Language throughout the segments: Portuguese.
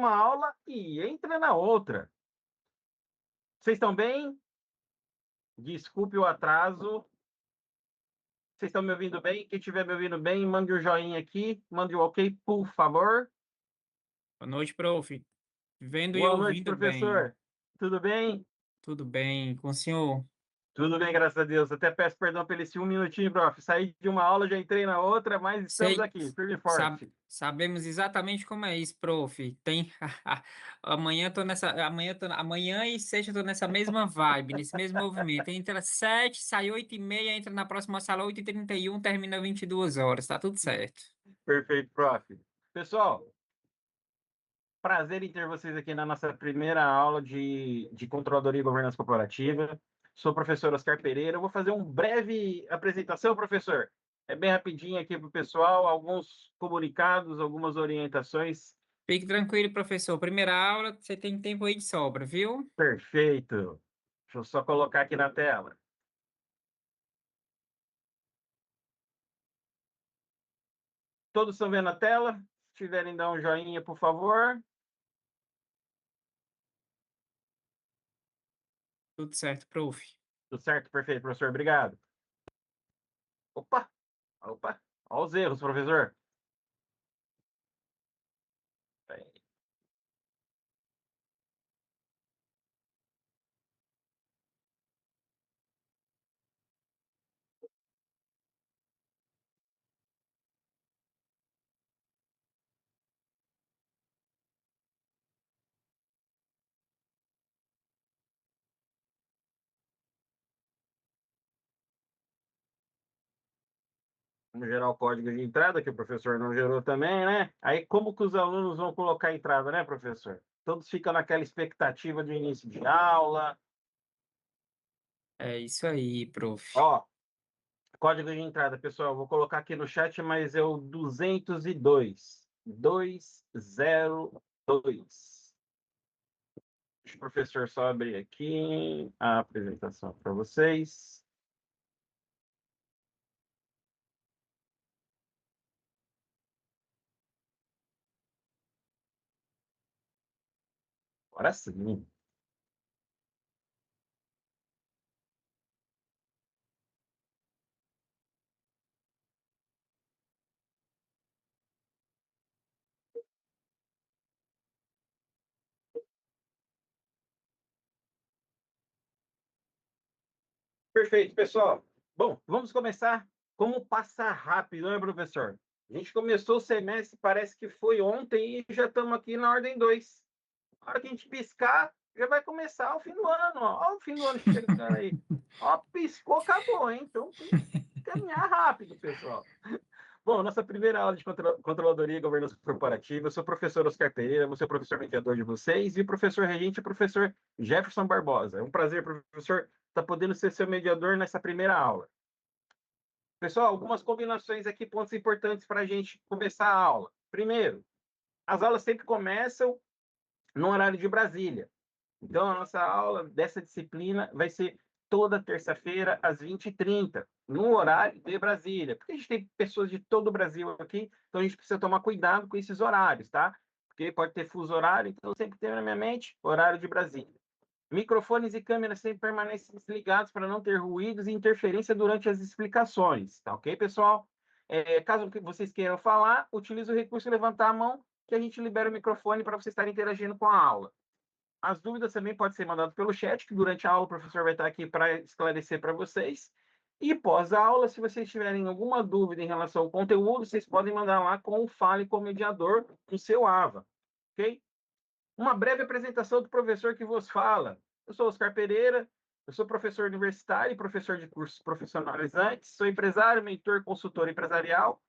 uma aula e entra na outra. Vocês estão bem? Desculpe o atraso. Vocês estão me ouvindo bem? Quem estiver me ouvindo bem, mande um joinha aqui, mande um ok, por favor. Boa noite, prof. Vendo e Boa noite, ouvindo bem. professor. Tudo bem? Tudo bem com o senhor? Tudo bem, graças a Deus. Até peço perdão pelo esse um minutinho, prof. Saí de uma aula, já entrei na outra, mas estamos Sei, aqui, firme e sab- forte. sabemos exatamente como é isso, prof. Tem amanhã e sexta eu tô nessa mesma vibe, nesse mesmo movimento. Entra 7, sai 8h30, entra na próxima sala 8h31, termina 22 horas, tá tudo certo. Perfeito, prof. Pessoal, prazer em ter vocês aqui na nossa primeira aula de Controladoria e Governança Corporativa. Sou o professor Oscar Pereira. Eu vou fazer uma breve apresentação, professor. É bem rapidinho aqui para o pessoal, alguns comunicados, algumas orientações. Fique tranquilo, professor. Primeira aula, você tem tempo aí de sobra, viu? Perfeito. Deixa eu só colocar aqui na tela. Todos estão vendo a tela? Se tiverem, dá um joinha, por favor. Tudo certo, prof. Tudo certo? Perfeito, professor. Obrigado. Opa! Opa! Olha os erros, professor. Vamos gerar o código de entrada, que o professor não gerou também, né? Aí, como que os alunos vão colocar a entrada, né, professor? Todos ficam naquela expectativa de início de aula. É isso aí, prof. Ó, código de entrada, pessoal, vou colocar aqui no chat, mas é o 202. 202. Deixa o professor só abrir aqui a apresentação para vocês. Agora sim. Perfeito, pessoal. Bom, vamos começar. Como passar rápido, né, professor? A gente começou o semestre, parece que foi ontem, e já estamos aqui na ordem 2. Na hora que a gente piscar, já vai começar o fim do ano. Ó, o fim do ano chegando aí. Ó, piscou, acabou, hein? Então tem que caminhar rápido, pessoal. Bom, nossa primeira aula de Controladoria e Governança Corporativa. Eu sou o professor Oscar Pereira, vou ser o professor mediador de vocês, e o professor regente é o professor Jefferson Barbosa. É um prazer, professor, estar podendo ser seu mediador nessa primeira aula. Pessoal, algumas combinações aqui, pontos importantes para a gente começar a aula. Primeiro, as aulas sempre começam no horário de Brasília. Então, a nossa aula dessa disciplina vai ser toda terça-feira, às 20h30, no horário de Brasília. Porque a gente tem pessoas de todo o Brasil aqui, então a gente precisa tomar cuidado com esses horários, tá? Porque pode ter fuso horário, então sempre tenho na minha mente horário de Brasília. Microfones e câmeras sempre permanecem ligados para não ter ruídos e interferência durante as explicações, tá ok, pessoal? Caso vocês queiram falar, utilize o recurso levantar a mão, que a gente libera o microfone para vocês estarem interagindo com a aula. As dúvidas também podem ser mandadas pelo chat, que durante a aula o professor vai estar aqui para esclarecer para vocês. E pós a aula, se vocês tiverem alguma dúvida em relação ao conteúdo, vocês podem mandar lá com o Fale com o Mediador no seu AVA, ok? Uma breve apresentação do professor que vos fala. Eu sou Oscar Pereira, eu sou professor universitário e professor de cursos profissionalizantes, sou empresário, mentor, consultor empresarial,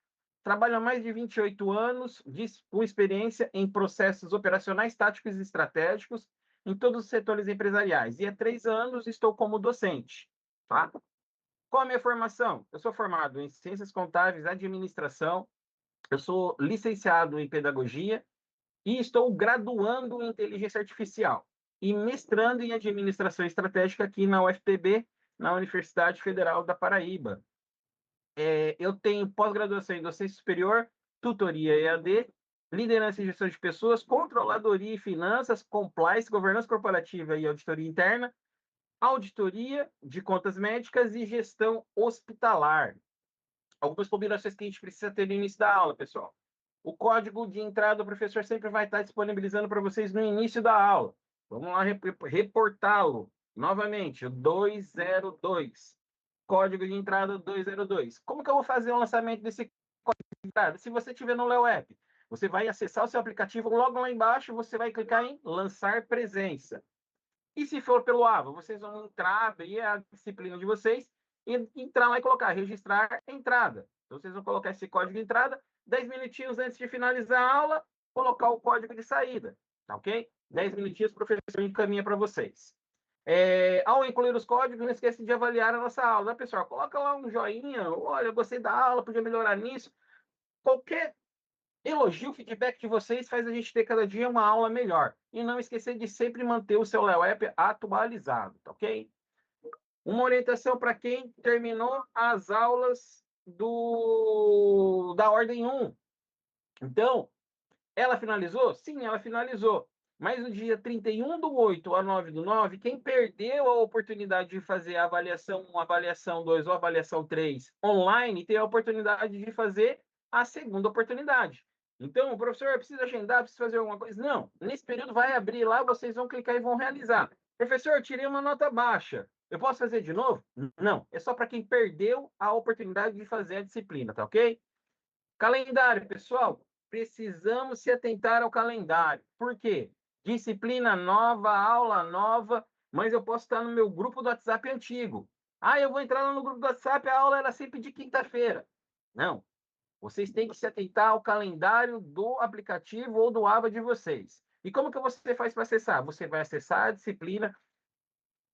trabalho há mais de 28 anos com experiência em processos operacionais, táticos e estratégicos em todos os setores empresariais. E há 3 anos estou como docente. Tá? Qual a minha formação? Eu sou formado em Ciências Contábeis, Administração, eu sou licenciado em Pedagogia e estou graduando em Inteligência Artificial e mestrando em Administração Estratégica aqui na UFPB, na Universidade Federal da Paraíba. Eu tenho pós-graduação em Docência Superior, tutoria EAD, liderança e gestão de pessoas, controladoria e finanças, compliance, governança corporativa e auditoria interna, auditoria de contas médicas e gestão hospitalar. Algumas combinações que a gente precisa ter no início da aula, pessoal. O código de entrada, o professor sempre vai estar disponibilizando para vocês no início da aula. Vamos lá reportá-lo novamente, o 202. Código de entrada 202. Como que eu vou fazer o lançamento desse código de entrada? Se você estiver no Leo App, você vai acessar o seu aplicativo, logo lá embaixo você vai clicar em lançar presença. E se for pelo AVA, vocês vão entrar, abrir a disciplina de vocês e entrar lá e colocar registrar entrada. Então, vocês vão colocar esse código de entrada, 10 minutinhos antes de finalizar a aula, colocar o código de saída, tá ok? 10 minutinhos, o professor encaminha para vocês. Ao incluir os códigos, não esqueça de avaliar a nossa aula, né, pessoal? Coloca lá um joinha, olha, gostei da aula, podia melhorar nisso. Qualquer elogio, feedback de vocês faz a gente ter cada dia uma aula melhor. E não esquecer de sempre manter o seu Leo App atualizado, tá ok? Uma orientação para quem terminou as aulas da Ordem 1. Então, ela finalizou? Sim, ela finalizou. Mas no dia 31/8 a 9/9, quem perdeu a oportunidade de fazer a avaliação 1, avaliação 2 ou avaliação 3 online, tem a oportunidade de fazer a segunda oportunidade. Então, o professor precisa agendar, precisa fazer alguma coisa? Não. Nesse período vai abrir lá, vocês vão clicar e vão realizar. Professor, tirei uma nota baixa. Eu posso fazer de novo? Não. É só para quem perdeu a oportunidade de fazer a disciplina, tá ok? Calendário, pessoal. Precisamos se atentar ao calendário. Por quê? Disciplina nova, aula nova, mas eu posso estar no meu grupo do WhatsApp antigo. Ah, eu vou entrar lá no grupo do WhatsApp, a aula era sempre de quinta-feira. Não. Vocês têm que se atentar ao calendário do aplicativo ou do AVA de vocês. E como que você faz para acessar? Você vai acessar a disciplina,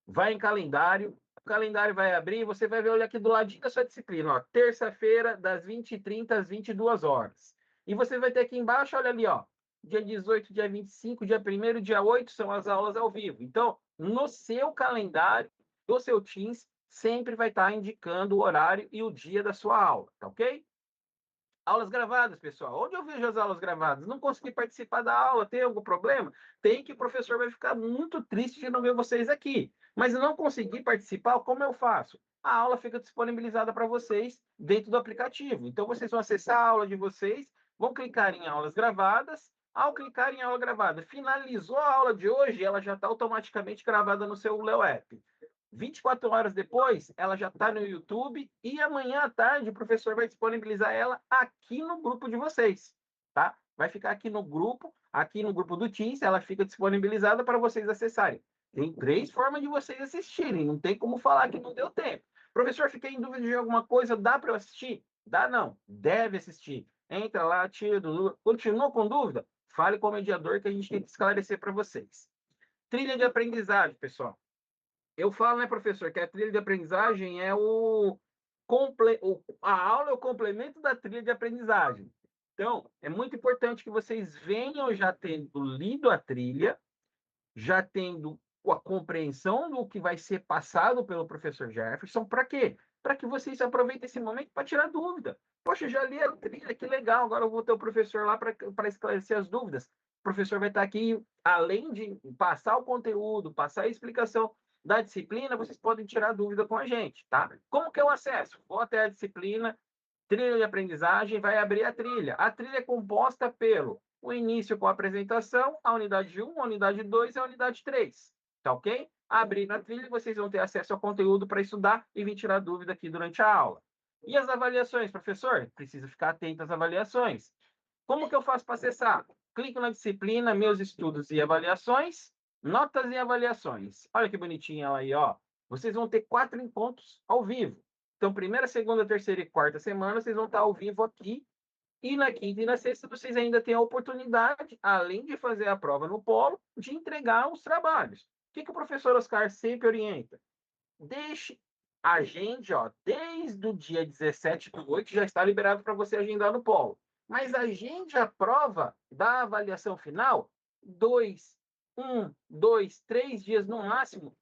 vai em calendário, o calendário vai abrir, você vai ver, olha aqui do ladinho da sua disciplina, ó, terça-feira, das 20h30 às 22 horas. E você vai ter aqui embaixo, olha ali, ó, dia 18, dia 25, dia 1º, dia 8 são as aulas ao vivo. Então, no seu calendário, do seu Teams, sempre vai estar indicando o horário e o dia da sua aula, tá ok? Aulas gravadas, pessoal. Onde eu vejo as aulas gravadas? Não consegui participar da aula, tem algum problema? Tem, que o professor vai ficar muito triste de não ver vocês aqui. Mas eu não consegui participar, como eu faço? A aula fica disponibilizada para vocês dentro do aplicativo. Então, vocês vão acessar a aula de vocês, vão clicar em aulas gravadas. Ao clicar em aula gravada, finalizou a aula de hoje, ela já está automaticamente gravada no seu Leo App. 24 horas depois, ela já está no YouTube e amanhã à tarde o professor vai disponibilizar ela aqui no grupo de vocês, tá? Vai ficar aqui no grupo do Teams, ela fica disponibilizada para vocês acessarem. Tem 3 formas de vocês assistirem, não tem como falar que não deu tempo. Professor, fiquei em dúvida de alguma coisa, dá para eu assistir? Dá não, deve assistir. Entra lá, tira do... Continua com dúvida? Fale com o mediador que a gente tem que esclarecer para vocês. Trilha de aprendizagem, pessoal. Eu falo, né, professor, que a trilha de aprendizagem é a aula é o complemento da trilha de aprendizagem. Então, é muito importante que vocês venham já tendo lido a trilha, já tendo a compreensão do que vai ser passado pelo professor Jefferson. Para quê? Para que vocês aproveitem esse momento para tirar dúvida. Poxa, já li a trilha, que legal, agora eu vou ter o professor lá para esclarecer as dúvidas. O professor vai estar aqui, além de passar o conteúdo, passar a explicação da disciplina, vocês podem tirar dúvida com a gente, tá? Como que é o acesso? Vou até a disciplina, trilha de aprendizagem, vai abrir a trilha. A trilha é composta pelo o início com a apresentação, a unidade 1, a unidade 2 e a unidade 3, tá ok? Abrir na trilha, vocês vão ter acesso ao conteúdo para estudar e vir tirar dúvida aqui durante a aula. E as avaliações, professor? Precisa ficar atento às avaliações. Como que eu faço para acessar? Clico na disciplina, meus estudos e avaliações, notas e avaliações. Olha que bonitinha ela aí, ó. Vocês vão ter 4 encontros ao vivo. Então, primeira, segunda, terceira e quarta semana, vocês vão estar ao vivo aqui. E na quinta e na sexta, vocês ainda têm a oportunidade, além de fazer a prova no polo, de entregar os trabalhos. O que o professor Oscar sempre orienta? Deixe, agende, ó, desde o dia 17/8, já está liberado para você agendar no polo. Mas agende a prova da avaliação final 2, 3 dias no máximo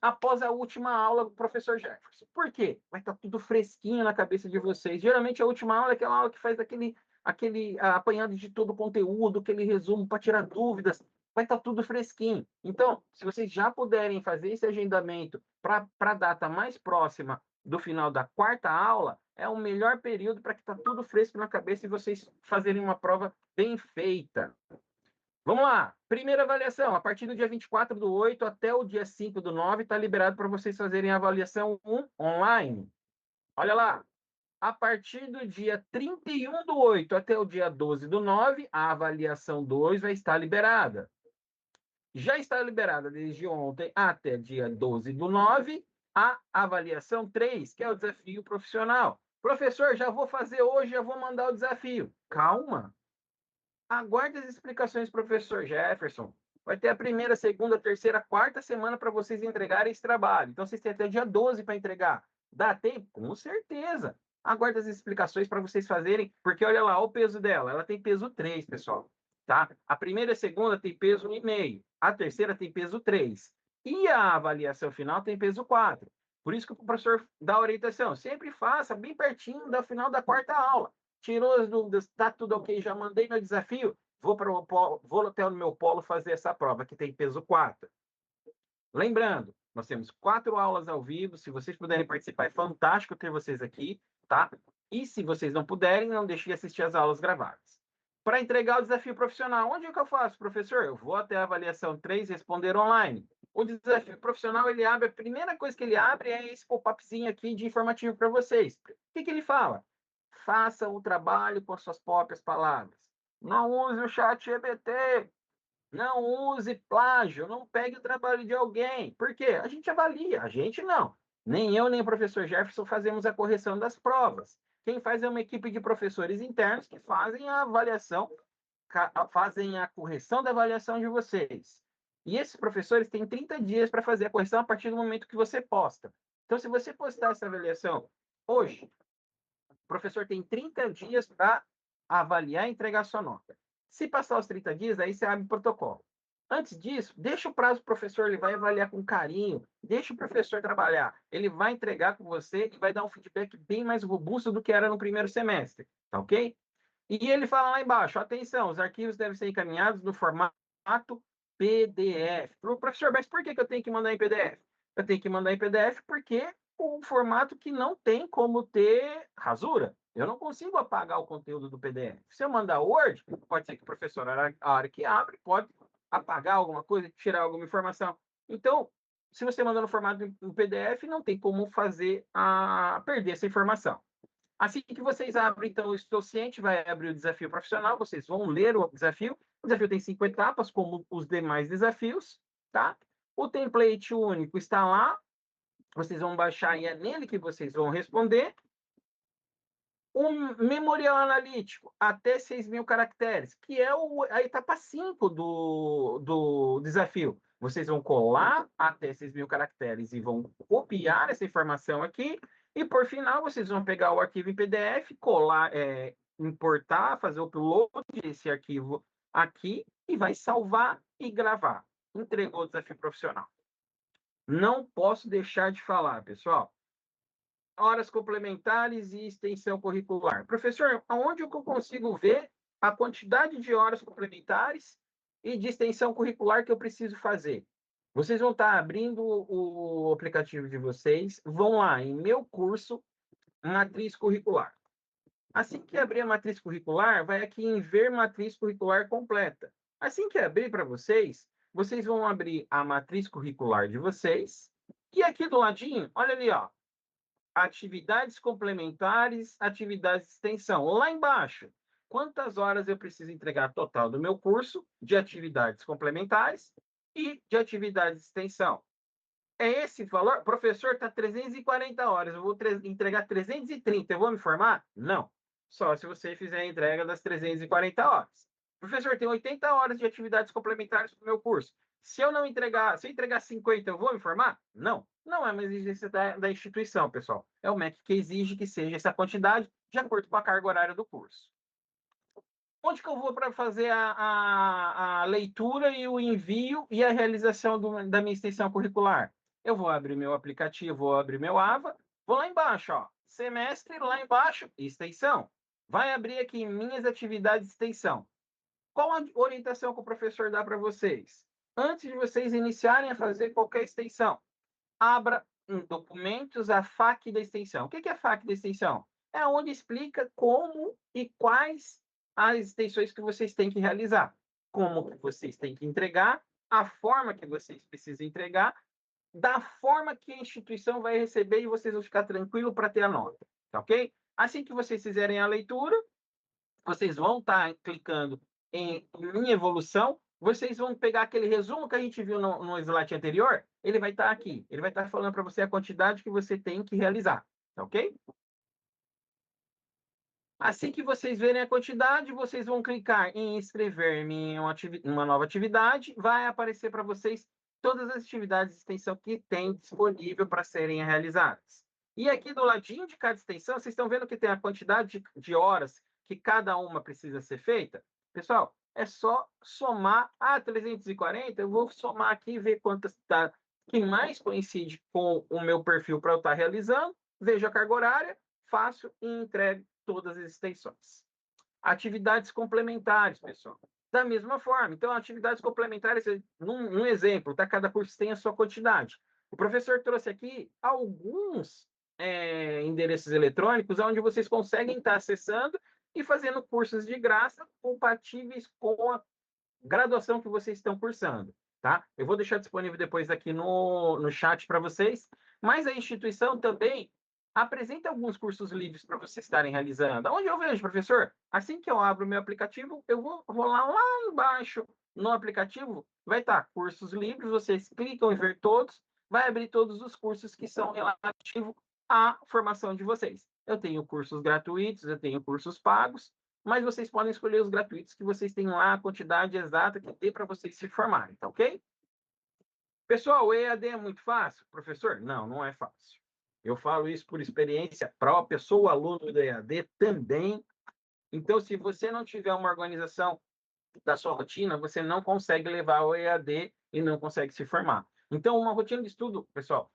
após a última aula do professor Jefferson. Por quê? Vai estar tudo fresquinho na cabeça de vocês. Geralmente a última aula é aquela aula que faz aquele aquele apanhado de todo o conteúdo, aquele resumo para tirar dúvidas, vai estar tudo fresquinho. Então, se vocês já puderem fazer esse agendamento para a data mais próxima do final da quarta aula, é o melhor período para que está tudo fresco na cabeça e vocês fazerem uma prova bem feita. Vamos lá. Primeira avaliação. A partir do dia 24/8 até o dia 5/9 está liberado para vocês fazerem a avaliação 1 online. Olha lá. A partir do dia 31/8 até o dia 12/9, a avaliação 2 vai estar liberada. Já está liberada desde ontem até dia 12/9 a avaliação 3, que é o desafio profissional. Professor, já vou fazer hoje, já vou mandar o desafio. Calma. Aguarde as explicações, professor Jefferson. Vai ter a primeira, segunda, terceira, quarta semana para vocês entregarem esse trabalho. Então, vocês têm até dia 12 para entregar. Dá tempo? Com certeza. Aguarde as explicações para vocês fazerem, porque olha lá, o peso dela. Ela tem peso 3, pessoal. Tá? A primeira e a segunda tem peso 1,5. A terceira tem peso 3. E a avaliação final tem peso 4. Por isso que o professor dá orientação. Sempre faça bem pertinho do final da quarta aula. Tirou as dúvidas, está tudo ok, já mandei meu desafio, vou até o meu polo fazer essa prova, que tem peso 4. Lembrando, nós temos 4 aulas ao vivo, se vocês puderem participar, é fantástico ter vocês aqui, tá? E se vocês não puderem, não deixem de assistir as aulas gravadas. Para entregar o desafio profissional, onde é que eu faço, professor? Eu vou até a avaliação 3, responder online. O desafio profissional, ele abre, a primeira coisa que ele abre é esse pop-upzinho aqui de informativo para vocês. O que ele fala? Faça o trabalho com as suas próprias palavras. Não use o chat GPT. Não use plágio. Não pegue o trabalho de alguém. Por quê? A gente avalia. A gente não. Nem eu, nem o professor Jefferson fazemos a correção das provas. Quem faz é uma equipe de professores internos que fazem a avaliação, fazem a correção da avaliação de vocês. E esses professores têm 30 dias para fazer a correção a partir do momento que você posta. Então, se você postar essa avaliação hoje, o professor tem 30 dias para avaliar e entregar sua nota. Se passar os 30 dias, aí você abre o protocolo. Antes disso, deixa o prazo para o professor, ele vai avaliar com carinho, deixa o professor trabalhar. Ele vai entregar com você e vai dar um feedback bem mais robusto do que era no primeiro semestre, tá ok? E ele fala lá embaixo, atenção, os arquivos devem ser encaminhados no formato PDF. Professor, mas por que eu tenho que mandar em PDF? Eu tenho que mandar em PDF porque um formato que não tem como ter rasura. Eu não consigo apagar o conteúdo do PDF. Se eu mandar Word, pode ser que o professor, a hora que abre, pode apagar alguma coisa, tirar alguma informação. Então, se você mandar no formato em PDF, não tem como fazer perder essa informação. Assim que vocês abrem, então, o Estou Ciente, vai abrir o desafio profissional, vocês vão ler o desafio. O desafio tem 5 etapas, como os demais desafios, tá? O template único está lá, vocês vão baixar e é nele que vocês vão responder. Um memorial analítico, até 6.000 caracteres, que é a etapa 5 do desafio. Vocês vão colar até 6.000 caracteres e vão copiar essa informação aqui. E, por final, vocês vão pegar o arquivo em PDF, colar, importar, fazer o upload desse arquivo aqui e vai salvar e gravar. Entregou o desafio profissional. Não posso deixar de falar, pessoal. Horas complementares e extensão curricular. Professor, aonde eu consigo ver a quantidade de horas complementares e de extensão curricular que eu preciso fazer? Vocês vão estar abrindo o aplicativo de vocês, vão lá em meu curso, matriz curricular. Assim que abrir a matriz curricular, vai aqui em ver matriz curricular completa. Assim que abrir para vocês, vocês vão abrir a matriz curricular de vocês e aqui do ladinho, olha ali, ó, atividades complementares, atividades de extensão. Lá embaixo, quantas horas eu preciso entregar total do meu curso de atividades complementares e de atividades de extensão? É esse valor? Professor, está 340 horas, eu vou entregar 330, eu vou me formar? Não. Só se você fizer a entrega das 340 horas. Professor, tem 80 horas de atividades complementares para o meu curso. Se eu entregar 50, eu vou me formar? Não. Não é uma exigência da instituição, pessoal. É o MEC que exige que seja essa quantidade de acordo com a carga horária do curso. Onde que eu vou para fazer a leitura e o envio e a realização da minha extensão curricular? Eu vou abrir meu aplicativo, vou abrir meu AVA, vou lá embaixo, ó, semestre, lá embaixo, extensão. vai abrir aqui minhas atividades de extensão. Qual a orientação que o professor dá para vocês? Antes de vocês iniciarem a fazer qualquer extensão, abra em documentos a FAQ da extensão. O que é a FAQ da extensão? É onde explica como e quais as extensões que vocês têm que realizar, como que vocês têm que entregar, a forma que vocês precisam entregar, da forma que a instituição vai receber e vocês vão ficar tranquilos para ter a nota, tá ok? Assim que vocês fizerem a leitura, vocês vão estar clicando em minha evolução, vocês vão pegar aquele resumo que a gente viu no slide anterior, ele vai estar aqui, ele vai estar falando para você a quantidade que você tem que realizar, tá ok? Assim que vocês verem a quantidade, vocês vão clicar em inscrever-me em uma nova atividade, vai aparecer para vocês todas as atividades de extensão que tem disponível para serem realizadas. E aqui do ladinho de cada extensão, vocês estão vendo que tem a quantidade de horas que cada uma precisa ser feita? Pessoal, é só somar a 340, eu vou somar aqui e ver quantas tá, que mais coincide com o meu perfil para eu estar realizando, vejo a carga horária, faço e entrego todas as extensões. Atividades complementares, pessoal. Da mesma forma. Então, atividades complementares, num exemplo, tá? Cada curso tem a sua quantidade. O professor trouxe aqui alguns endereços eletrônicos onde vocês conseguem estar acessando e fazendo cursos de graça compatíveis com a graduação que vocês estão cursando, tá? Eu vou deixar disponível depois aqui no chat para vocês, mas a instituição também apresenta alguns cursos livres para vocês estarem realizando. Onde eu vejo, professor? Assim que eu abro o meu aplicativo, eu vou rolar lá embaixo no aplicativo, vai estar cursos livres, vocês clicam em ver todos, vai abrir todos os cursos que são relativos à formação de vocês. Eu tenho cursos gratuitos, eu tenho cursos pagos, mas vocês podem escolher os gratuitos que vocês têm lá a quantidade exata que dê para vocês se formarem, tá ok? Pessoal, o EAD é muito fácil? Professor, não, não é fácil. Eu falo isso por experiência própria, sou aluno do EAD também. Então, se você não tiver uma organização da sua rotina, você não consegue levar o EAD e não consegue se formar. Então, uma rotina de estudo, pessoal,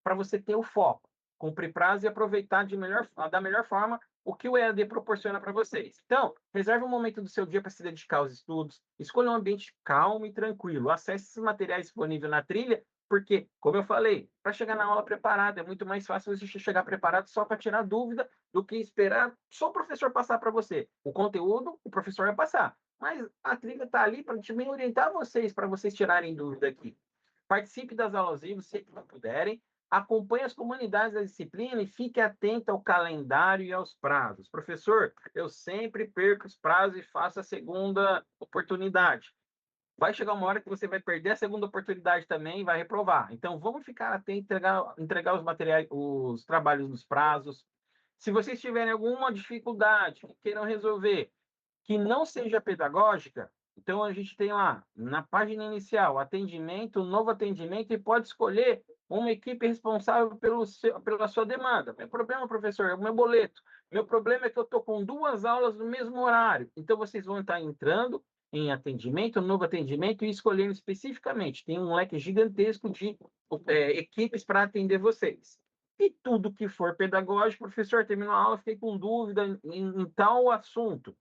para você ter o foco, cumprir prazo e aproveitar da melhor forma o que o EAD proporciona para vocês. Então, reserve um momento do seu dia para se dedicar aos estudos, escolha um ambiente calmo e tranquilo, acesse esses materiais disponíveis na trilha, porque, como eu falei, para chegar na aula preparado, é muito mais fácil você chegar preparado só para tirar dúvida do que esperar só o professor passar para você. O conteúdo, o professor vai passar, mas a trilha está ali para também orientar vocês, para vocês tirarem dúvida aqui. Participe das aulas vivas, se que puderem, acompanhe as comunidades da disciplina e fique atento ao calendário e aos prazos. Professor, eu sempre perco os prazos e faço a segunda oportunidade. Vai chegar uma hora que você vai perder a segunda oportunidade também e vai reprovar. Então, vamos ficar atentos, entregar os materiais, os trabalhos nos prazos. Se vocês tiverem alguma dificuldade que queiram resolver, que não seja pedagógica, então a gente tem lá na página inicial atendimento, novo atendimento e pode escolher uma equipe responsável pela sua demanda. Meu problema, professor, é o meu boleto. Meu problema é que eu estou com 2 aulas no mesmo horário. Então vocês vão estar entrando em atendimento, novo atendimento e escolhendo especificamente. Tem um leque gigantesco de equipes para atender vocês. E tudo que for pedagógico, professor, terminou a aula, fiquei com dúvida em tal assunto,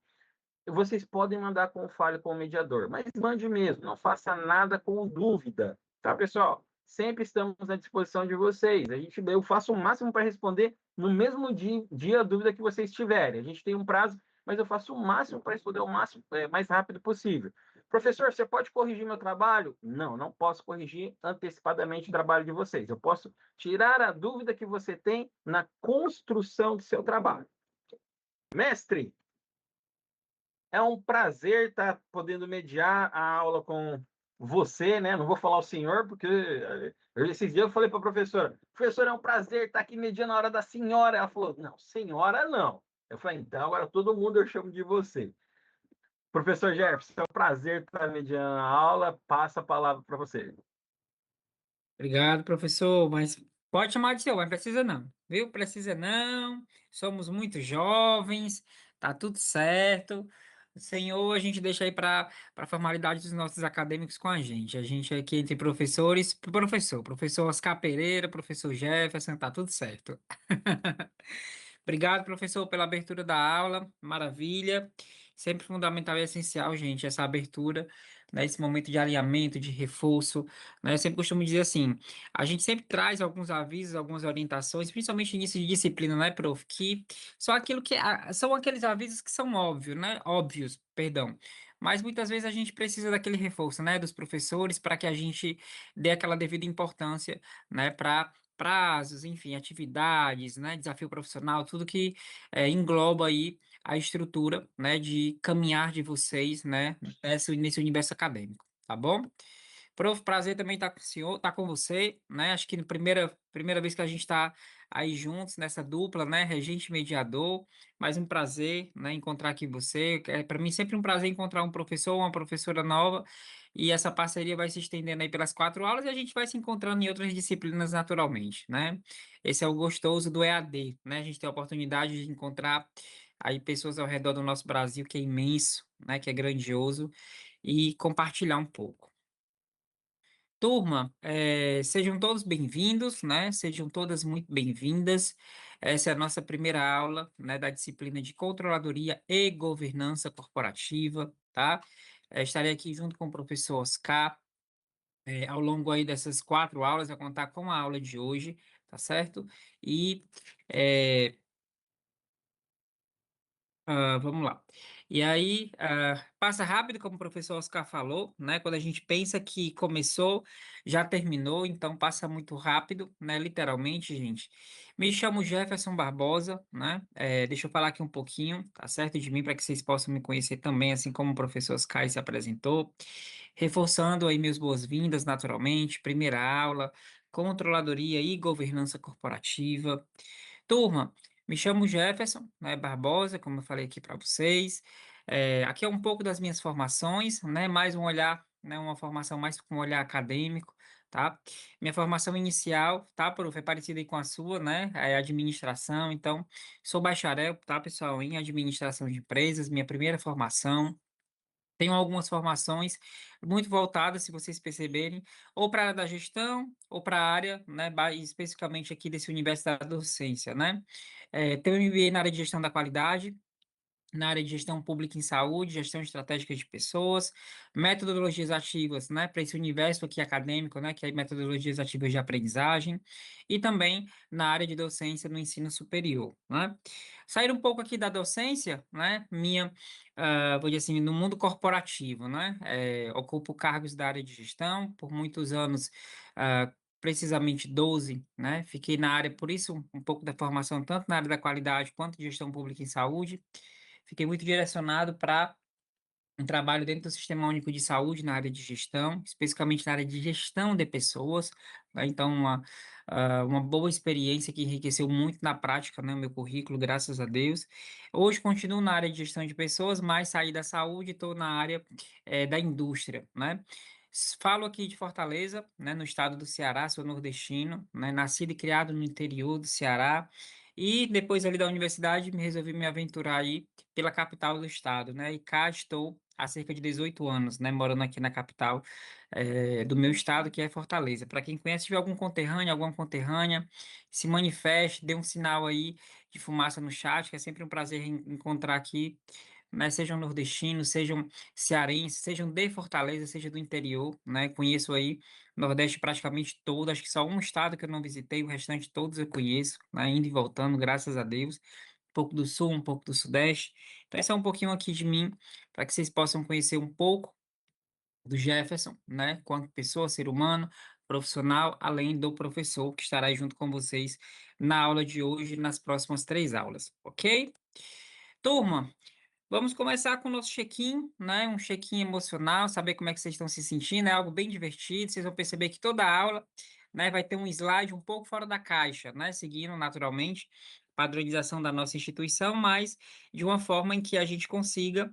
vocês podem mandar com falha com o mediador, mas mande mesmo, não faça nada com dúvida, tá, pessoal? Sempre estamos à disposição de vocês. Eu faço o máximo para responder no mesmo dia a dúvida que vocês tiverem. A gente tem um prazo, mas eu faço o máximo para responder o máximo mais rápido possível. Professor, você pode corrigir meu trabalho? Não, não posso corrigir antecipadamente o trabalho de vocês. Eu posso tirar a dúvida que você tem na construção do seu trabalho. Mestre, é um prazer estar podendo mediar a aula com você, né? Não vou falar o senhor, porque esses dias eu falei para a professora, professora, é um prazer estar aqui mediando a hora da senhora. Ela falou, não, senhora não. Eu falei, então agora todo mundo eu chamo de você. Professor Jefferson, é um prazer estar mediando a aula. Passa a palavra para você. Obrigado, professor, mas pode chamar de seu, mas precisa não, viu? Precisa não, somos muito jovens, tá tudo certo. Senhor, a gente deixa aí para a formalidade dos nossos acadêmicos com a gente. A gente aqui entre professores, professor Oscar Pereira, professor Jefferson, tá tudo certo. Obrigado, professor, pela abertura da aula. Maravilha. Sempre fundamental e essencial, gente, essa abertura, né, esse momento de alinhamento, de reforço, né? Eu sempre costumo dizer assim, a gente sempre traz alguns avisos, algumas orientações, principalmente início de disciplina, né, prof, que são aquilo que são aqueles avisos que são óbvios, né? Óbvios, perdão. Mas muitas vezes a gente precisa daquele reforço, né, dos professores para que a gente dê aquela devida importância, né, para prazos, enfim, atividades, né, desafio profissional, tudo que engloba aí a estrutura, né, de caminhar de vocês, né, nesse universo acadêmico, tá bom? Prof, prazer também estar com o senhor, estar com você, né? Acho que na primeira vez que a gente está aí juntos nessa dupla, né? Regente e mediador, mais um prazer, né? Encontrar aqui você. É para mim sempre um prazer encontrar um professor, uma professora nova, e essa parceria vai se estendendo aí pelas 4 aulas e a gente vai se encontrando em outras disciplinas naturalmente, né? Esse é o gostoso do EAD, né? A gente tem a oportunidade de encontrar aí pessoas ao redor do nosso Brasil, que é imenso, né? Que é grandioso, e compartilhar um pouco. Turma, sejam todos bem-vindos, né? Sejam todas muito bem-vindas. Essa é a nossa primeira aula, né, da disciplina de Controladoria e Governança Corporativa, tá? Estarei aqui junto com o professor Oscar, ao longo aí dessas 4 aulas, a contar com a aula de hoje, tá certo? E eh, vamos lá. E aí, passa rápido, como o professor Oscar falou, né? Quando a gente pensa que começou, já terminou, então passa muito rápido, né? Literalmente, gente. Me chamo Jefferson Barbosa, né? Deixa eu falar aqui um pouquinho, tá certo? De mim, para que vocês possam me conhecer também, assim como o professor Oscar se apresentou. Reforçando aí meus boas-vindas, naturalmente. Primeira aula, Controladoria e Governança Corporativa. Turma, me chamo Jefferson, né, Barbosa, como eu falei aqui para vocês. Aqui é um pouco das minhas formações, né, mais um olhar, né, uma formação mais com um olhar acadêmico, tá? Minha formação inicial, tá, prof, é parecida aí com a sua, né, é administração, então, sou bacharel, tá, pessoal, em administração de empresas, minha primeira formação. Tenho algumas formações muito voltadas, se vocês perceberem, ou para a área da gestão, ou para a área, né, especificamente aqui desse universo da docência, né? Tenho um MBA na área de gestão da qualidade, na área de gestão pública em saúde, gestão estratégica de pessoas, metodologias ativas, né, para esse universo aqui acadêmico, né, que é metodologias ativas de aprendizagem, e também na área de docência no ensino superior, né. Sair um pouco aqui da docência, né, vou dizer assim, no mundo corporativo, né, ocupo cargos da área de gestão, por muitos anos, precisamente 12, né, fiquei na área, por isso um pouco da formação, tanto na área da qualidade quanto de gestão pública em saúde. Fiquei muito direcionado para um trabalho dentro do Sistema Único de Saúde, na área de gestão, especificamente na área de gestão de pessoas, né? Então, uma boa experiência que enriqueceu muito na prática, né, o meu currículo, graças a Deus. Hoje continuo na área de gestão de pessoas, mas saí da saúde e estou na área, da indústria, né? Falo aqui de Fortaleza, né, no estado do Ceará, sou nordestino, né, nascido e criado no interior do Ceará, e depois ali da universidade me resolvi me aventurar aí pela capital do estado, né? E cá estou há cerca de 18 anos, né? Morando aqui na capital, do meu estado, que é Fortaleza. Para quem conhece, se tiver algum conterrâneo, alguma conterrânea, se manifeste, dê um sinal aí de fumaça no chat, que é sempre um prazer encontrar aqui, né? Sejam nordestinos, sejam cearenses, sejam de Fortaleza, seja do interior, né? Conheço aí Nordeste praticamente todo, acho que só um estado que eu não visitei, o restante todos eu conheço, né? Indo e voltando, graças a Deus. Um pouco do sul, um pouco do sudeste. Então, esse é um pouquinho aqui de mim, para que vocês possam conhecer um pouco do Jefferson, né? Quanto pessoa, ser humano, profissional, além do professor que estará aí junto com vocês na aula de hoje e nas próximas 3 aulas, ok? Turma, vamos começar com o nosso check-in, né? Um check-in emocional, saber como é que vocês estão se sentindo, é algo bem divertido. Vocês vão perceber que toda aula, né, vai ter um slide um pouco fora da caixa, né? Seguindo naturalmente a padronização da nossa instituição, mas de uma forma em que a gente consiga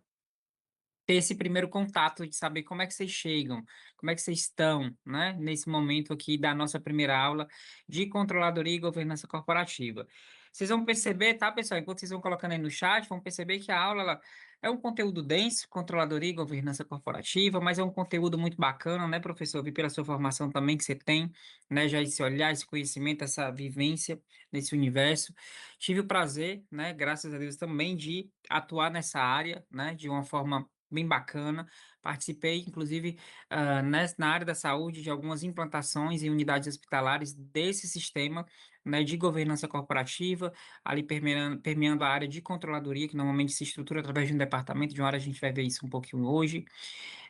ter esse primeiro contato de saber como é que vocês chegam, como é que vocês estão, né, nesse momento aqui da nossa primeira aula de controladoria e governança corporativa. Vocês vão perceber, tá, pessoal, enquanto vocês vão colocando aí no chat, vão perceber que a aula, ela É um conteúdo denso, controladoria e governança corporativa, mas é um conteúdo muito bacana, né, professor? Vi pela sua formação também que você tem, né, já esse olhar, esse conhecimento, essa vivência nesse universo. Tive o prazer, né, graças a Deus também, de atuar nessa área, né, de uma forma bem bacana. Participei, inclusive, na área da saúde, de algumas implantações em unidades hospitalares desse sistema, né, de governança corporativa, ali permeando a área de controladoria, que normalmente se estrutura através de um departamento, de uma hora a gente vai ver isso um pouquinho hoje.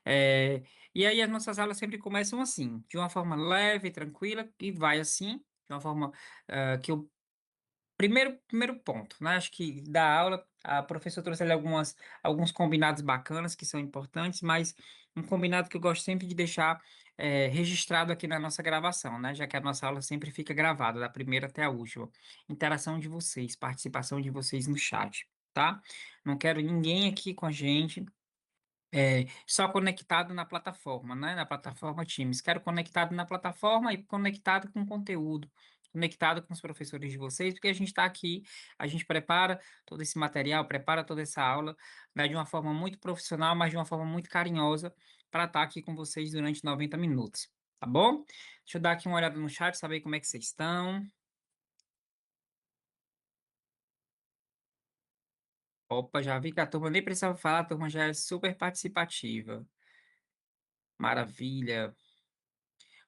É, e aí as nossas aulas sempre começam assim, de uma forma leve, tranquila, e vai assim, de uma forma que eu primeiro ponto, né? Acho que da aula, a professora trouxe ali alguns combinados bacanas que são importantes, mas um combinado que eu gosto sempre de deixar registrado aqui na nossa gravação, né? Já que a nossa aula sempre fica gravada, da primeira até a última. Interação de vocês, participação de vocês no chat, tá? Não quero ninguém aqui com a gente só conectado na plataforma, né? Na plataforma Teams. Quero conectado na plataforma e conectado com o conteúdo, conectado com os professores de vocês, porque a gente está aqui, a gente prepara todo esse material, prepara toda essa aula, né, de uma forma muito profissional, mas de uma forma muito carinhosa, para estar aqui com vocês durante 90 minutos, tá bom? Deixa eu dar aqui uma olhada no chat, saber como é que vocês estão. Opa, já vi que a turma nem precisava falar, a turma já é super participativa. Maravilha.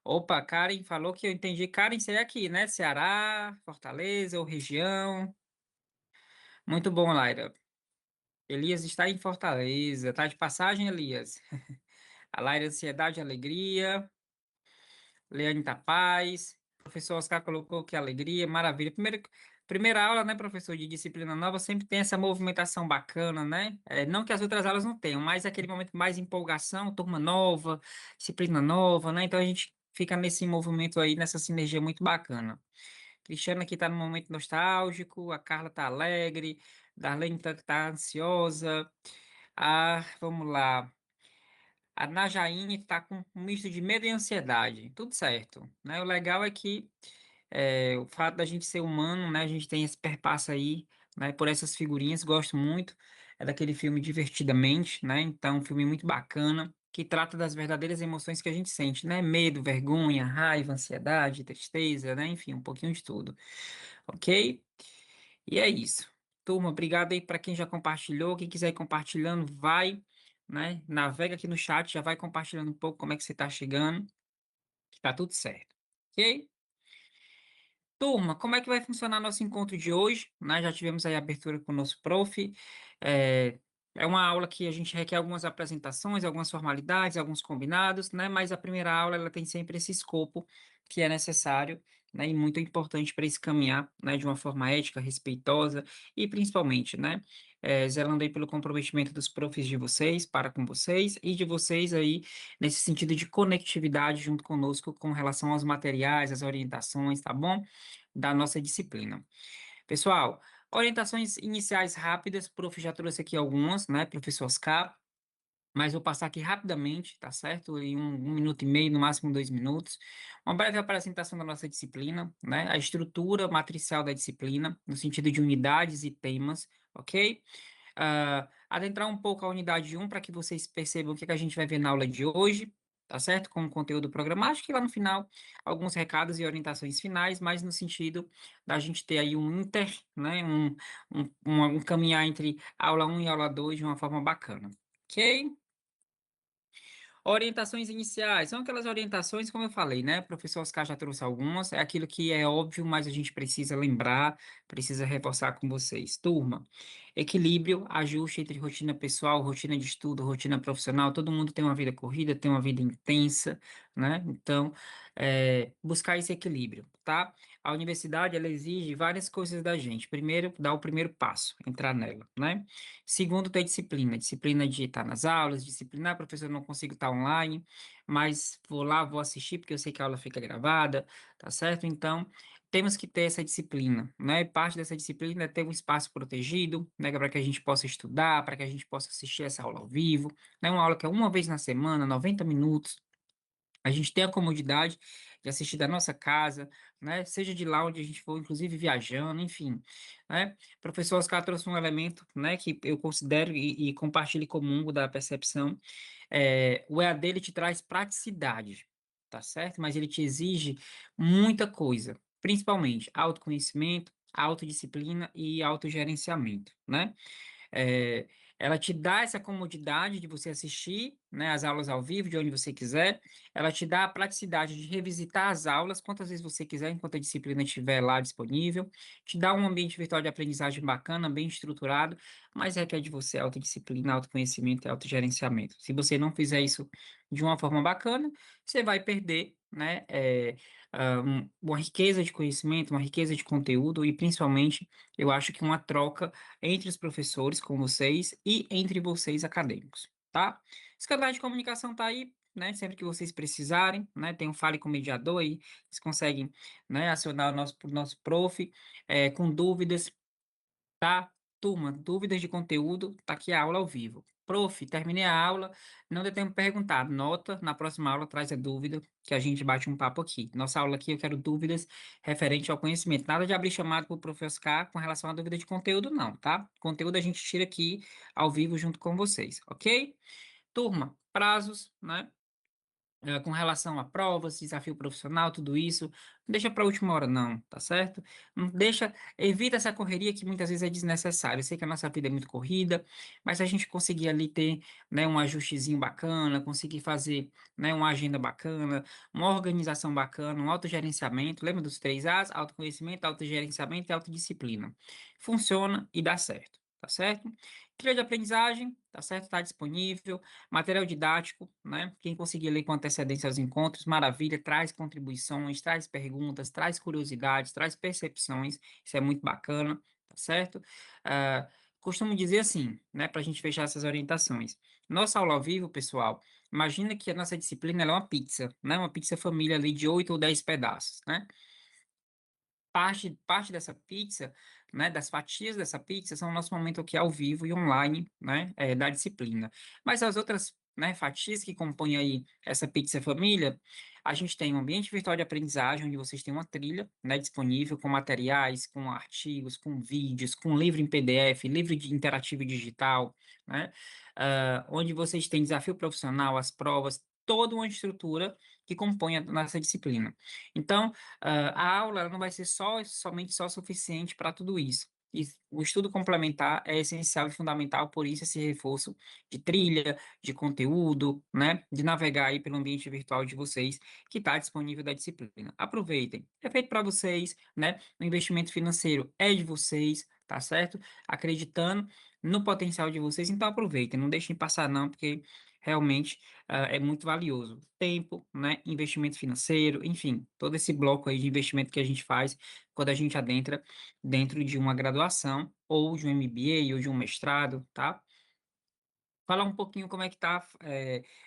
Opa, Karen falou que eu entendi. Karen, você é aqui, né? Ceará, Fortaleza ou região. Muito bom, Laira. Elias está em Fortaleza. Tá de passagem, Elias? A Laira, ansiedade e alegria. Leane tá paz. Professor Oscar colocou que alegria, maravilha. Primeira aula, né, professor, de disciplina nova, sempre tem essa movimentação bacana, né? Não que as outras aulas não tenham, mas aquele momento mais empolgação, turma nova, disciplina nova, né? Então a gente fica nesse movimento aí, nessa sinergia muito bacana. Cristiana aqui tá num momento nostálgico, a Carla tá alegre, Darlene tá ansiosa. Ah, vamos lá. A Najaine está com um misto de medo e ansiedade. Tudo certo, né? O legal é que o fato da gente ser humano, né? A gente tem esse perpasso aí, né? Por essas figurinhas, gosto muito. É daquele filme Divertidamente, né? Então, um filme muito bacana, que trata das verdadeiras emoções que a gente sente, né? Medo, vergonha, raiva, ansiedade, tristeza, né? Enfim, um pouquinho de tudo. Ok? E é isso. Turma, obrigado aí para quem já compartilhou. Quem quiser ir compartilhando, vai, né? Navega aqui no chat, já vai compartilhando um pouco como é que você está chegando, que tá tudo certo. Ok? Turma, como é que vai funcionar nosso encontro de hoje? Nós já tivemos aí a abertura com o nosso prof. É, é uma aula que a gente requer algumas apresentações, algumas formalidades, alguns combinados, né? Mas a primeira aula ela tem sempre esse escopo que é necessário, né? E muito importante para esse caminhar, né? De uma forma ética, respeitosa e principalmente, né? Zelando aí pelo comprometimento dos profs de vocês, para com vocês e de vocês aí nesse sentido de conectividade junto conosco com relação aos materiais, às orientações, tá bom? Da nossa disciplina. Pessoal, orientações iniciais rápidas, o prof já trouxe aqui algumas, né, professor Oscar, mas vou passar aqui rapidamente, tá certo? Em um minuto e meio, no máximo 2 minutos. Uma breve apresentação da nossa disciplina, né? A estrutura matricial da disciplina, no sentido de unidades e temas, ok? Adentrar um pouco a unidade 1 para que vocês percebam o que a gente vai ver na aula de hoje, tá certo? Com o conteúdo programático e lá no final alguns recados e orientações finais, mas no sentido da gente ter aí um né? Um caminhar entre aula 1 e aula 2 de uma forma bacana, ok? Orientações iniciais, são aquelas orientações, como eu falei, né? O professor Oscar já trouxe algumas, é aquilo que é óbvio, mas a gente precisa lembrar, precisa reforçar com vocês. Turma, equilíbrio, ajuste entre rotina pessoal, rotina de estudo, rotina profissional, todo mundo tem uma vida corrida, tem uma vida intensa, né? Então, buscar esse equilíbrio, tá? A universidade, ela exige várias coisas da gente. Primeiro, dar o primeiro passo, entrar nela, né? Segundo, ter disciplina. Disciplina de estar nas aulas, disciplinar, professor, eu não consigo estar online, mas vou lá, vou assistir, porque eu sei que a aula fica gravada, tá certo? Então, temos que ter essa disciplina, né? Parte dessa disciplina é ter um espaço protegido, né? Para que a gente possa estudar, para que a gente possa assistir essa aula ao vivo, né? Uma aula que é uma vez na semana, 90 minutos, A gente tem a comodidade de assistir da nossa casa, né? Seja de lá onde a gente for, inclusive viajando, enfim, né? O professor Oscar trouxe um elemento, né, que eu considero e compartilho e comungo da percepção. O EAD ele te traz praticidade, tá certo? Mas ele te exige muita coisa, principalmente autoconhecimento, autodisciplina e autogerenciamento, né? É, ela te dá essa comodidade de você assistir, né, as aulas ao vivo, de onde você quiser. Ela te dá a praticidade de revisitar as aulas quantas vezes você quiser, enquanto a disciplina estiver lá disponível. Te dá um ambiente virtual de aprendizagem bacana, bem estruturado, mas requer de você autodisciplina, autoconhecimento e autogerenciamento. Se você não fizer isso de uma forma bacana, você vai perder, né, uma riqueza de conhecimento, uma riqueza de conteúdo e, principalmente, eu acho que uma troca entre os professores com vocês e entre vocês acadêmicos, tá? Esse canal de comunicação tá aí, né? Sempre que vocês precisarem, né? Tem um Fale com o Mediador aí, vocês conseguem, né, acionar o nosso prof, com dúvidas, tá? Turma, dúvidas de conteúdo, tá aqui a aula ao vivo. Prof, terminei a aula, não deu tempo de perguntar. Nota, na próxima aula traz a dúvida, que a gente bate um papo aqui. Nossa aula aqui eu quero dúvidas referente ao conhecimento. Nada de abrir chamado para o professor K com relação à dúvida de conteúdo, não, tá? Conteúdo a gente tira aqui ao vivo junto com vocês, ok? Turma, prazos, né? Com relação a provas, desafio profissional, tudo isso, não deixa para a última hora, não, tá certo? Não deixa, evita essa correria que muitas vezes é desnecessária. Eu sei que a nossa vida é muito corrida, mas se a gente conseguir ali ter, né, um ajustezinho bacana, conseguir fazer, né, uma agenda bacana, uma organização bacana, um autogerenciamento, lembra dos 3 As? Autoconhecimento, autogerenciamento e autodisciplina. Funciona e dá certo, tá certo? Trilha de aprendizagem, tá certo? Está disponível. Material didático, né? Quem conseguir ler com antecedência os encontros, maravilha, traz contribuições, traz perguntas, traz curiosidades, traz percepções, isso é muito bacana, tá certo? Ah, costumo dizer assim, né, para a gente fechar essas orientações. Nossa aula ao vivo, pessoal, imagina que a nossa disciplina ela é uma pizza, né? Uma pizza família ali de 8 ou 10 pedaços, né? Parte dessa pizza, né, das fatias dessa pizza, são o nosso momento aqui ao vivo e online, né, da disciplina. Mas as outras, né, fatias que compõem aí essa pizza família, a gente tem um ambiente virtual de aprendizagem, onde vocês têm uma trilha, né, disponível com materiais, com artigos, com vídeos, com livro em PDF, livro de interativo e digital, né, onde vocês têm desafio profissional, as provas, toda uma estrutura que compõe a nossa disciplina. Então, a aula ela não vai ser somente só suficiente para tudo isso. E o estudo complementar é essencial e fundamental, por isso esse reforço de trilha, de conteúdo, né, de navegar aí pelo ambiente virtual de vocês, que está disponível da disciplina. Aproveitem. É feito para vocês, né? O investimento financeiro é de vocês, tá certo? Acreditando no potencial de vocês, então aproveitem, não deixem passar não, porque realmente é muito valioso. Tempo, né, investimento financeiro, enfim, todo esse bloco aí de investimento que a gente faz quando a gente adentra dentro de uma graduação, ou de um MBA, ou de um mestrado, tá? Falar um pouquinho como é que está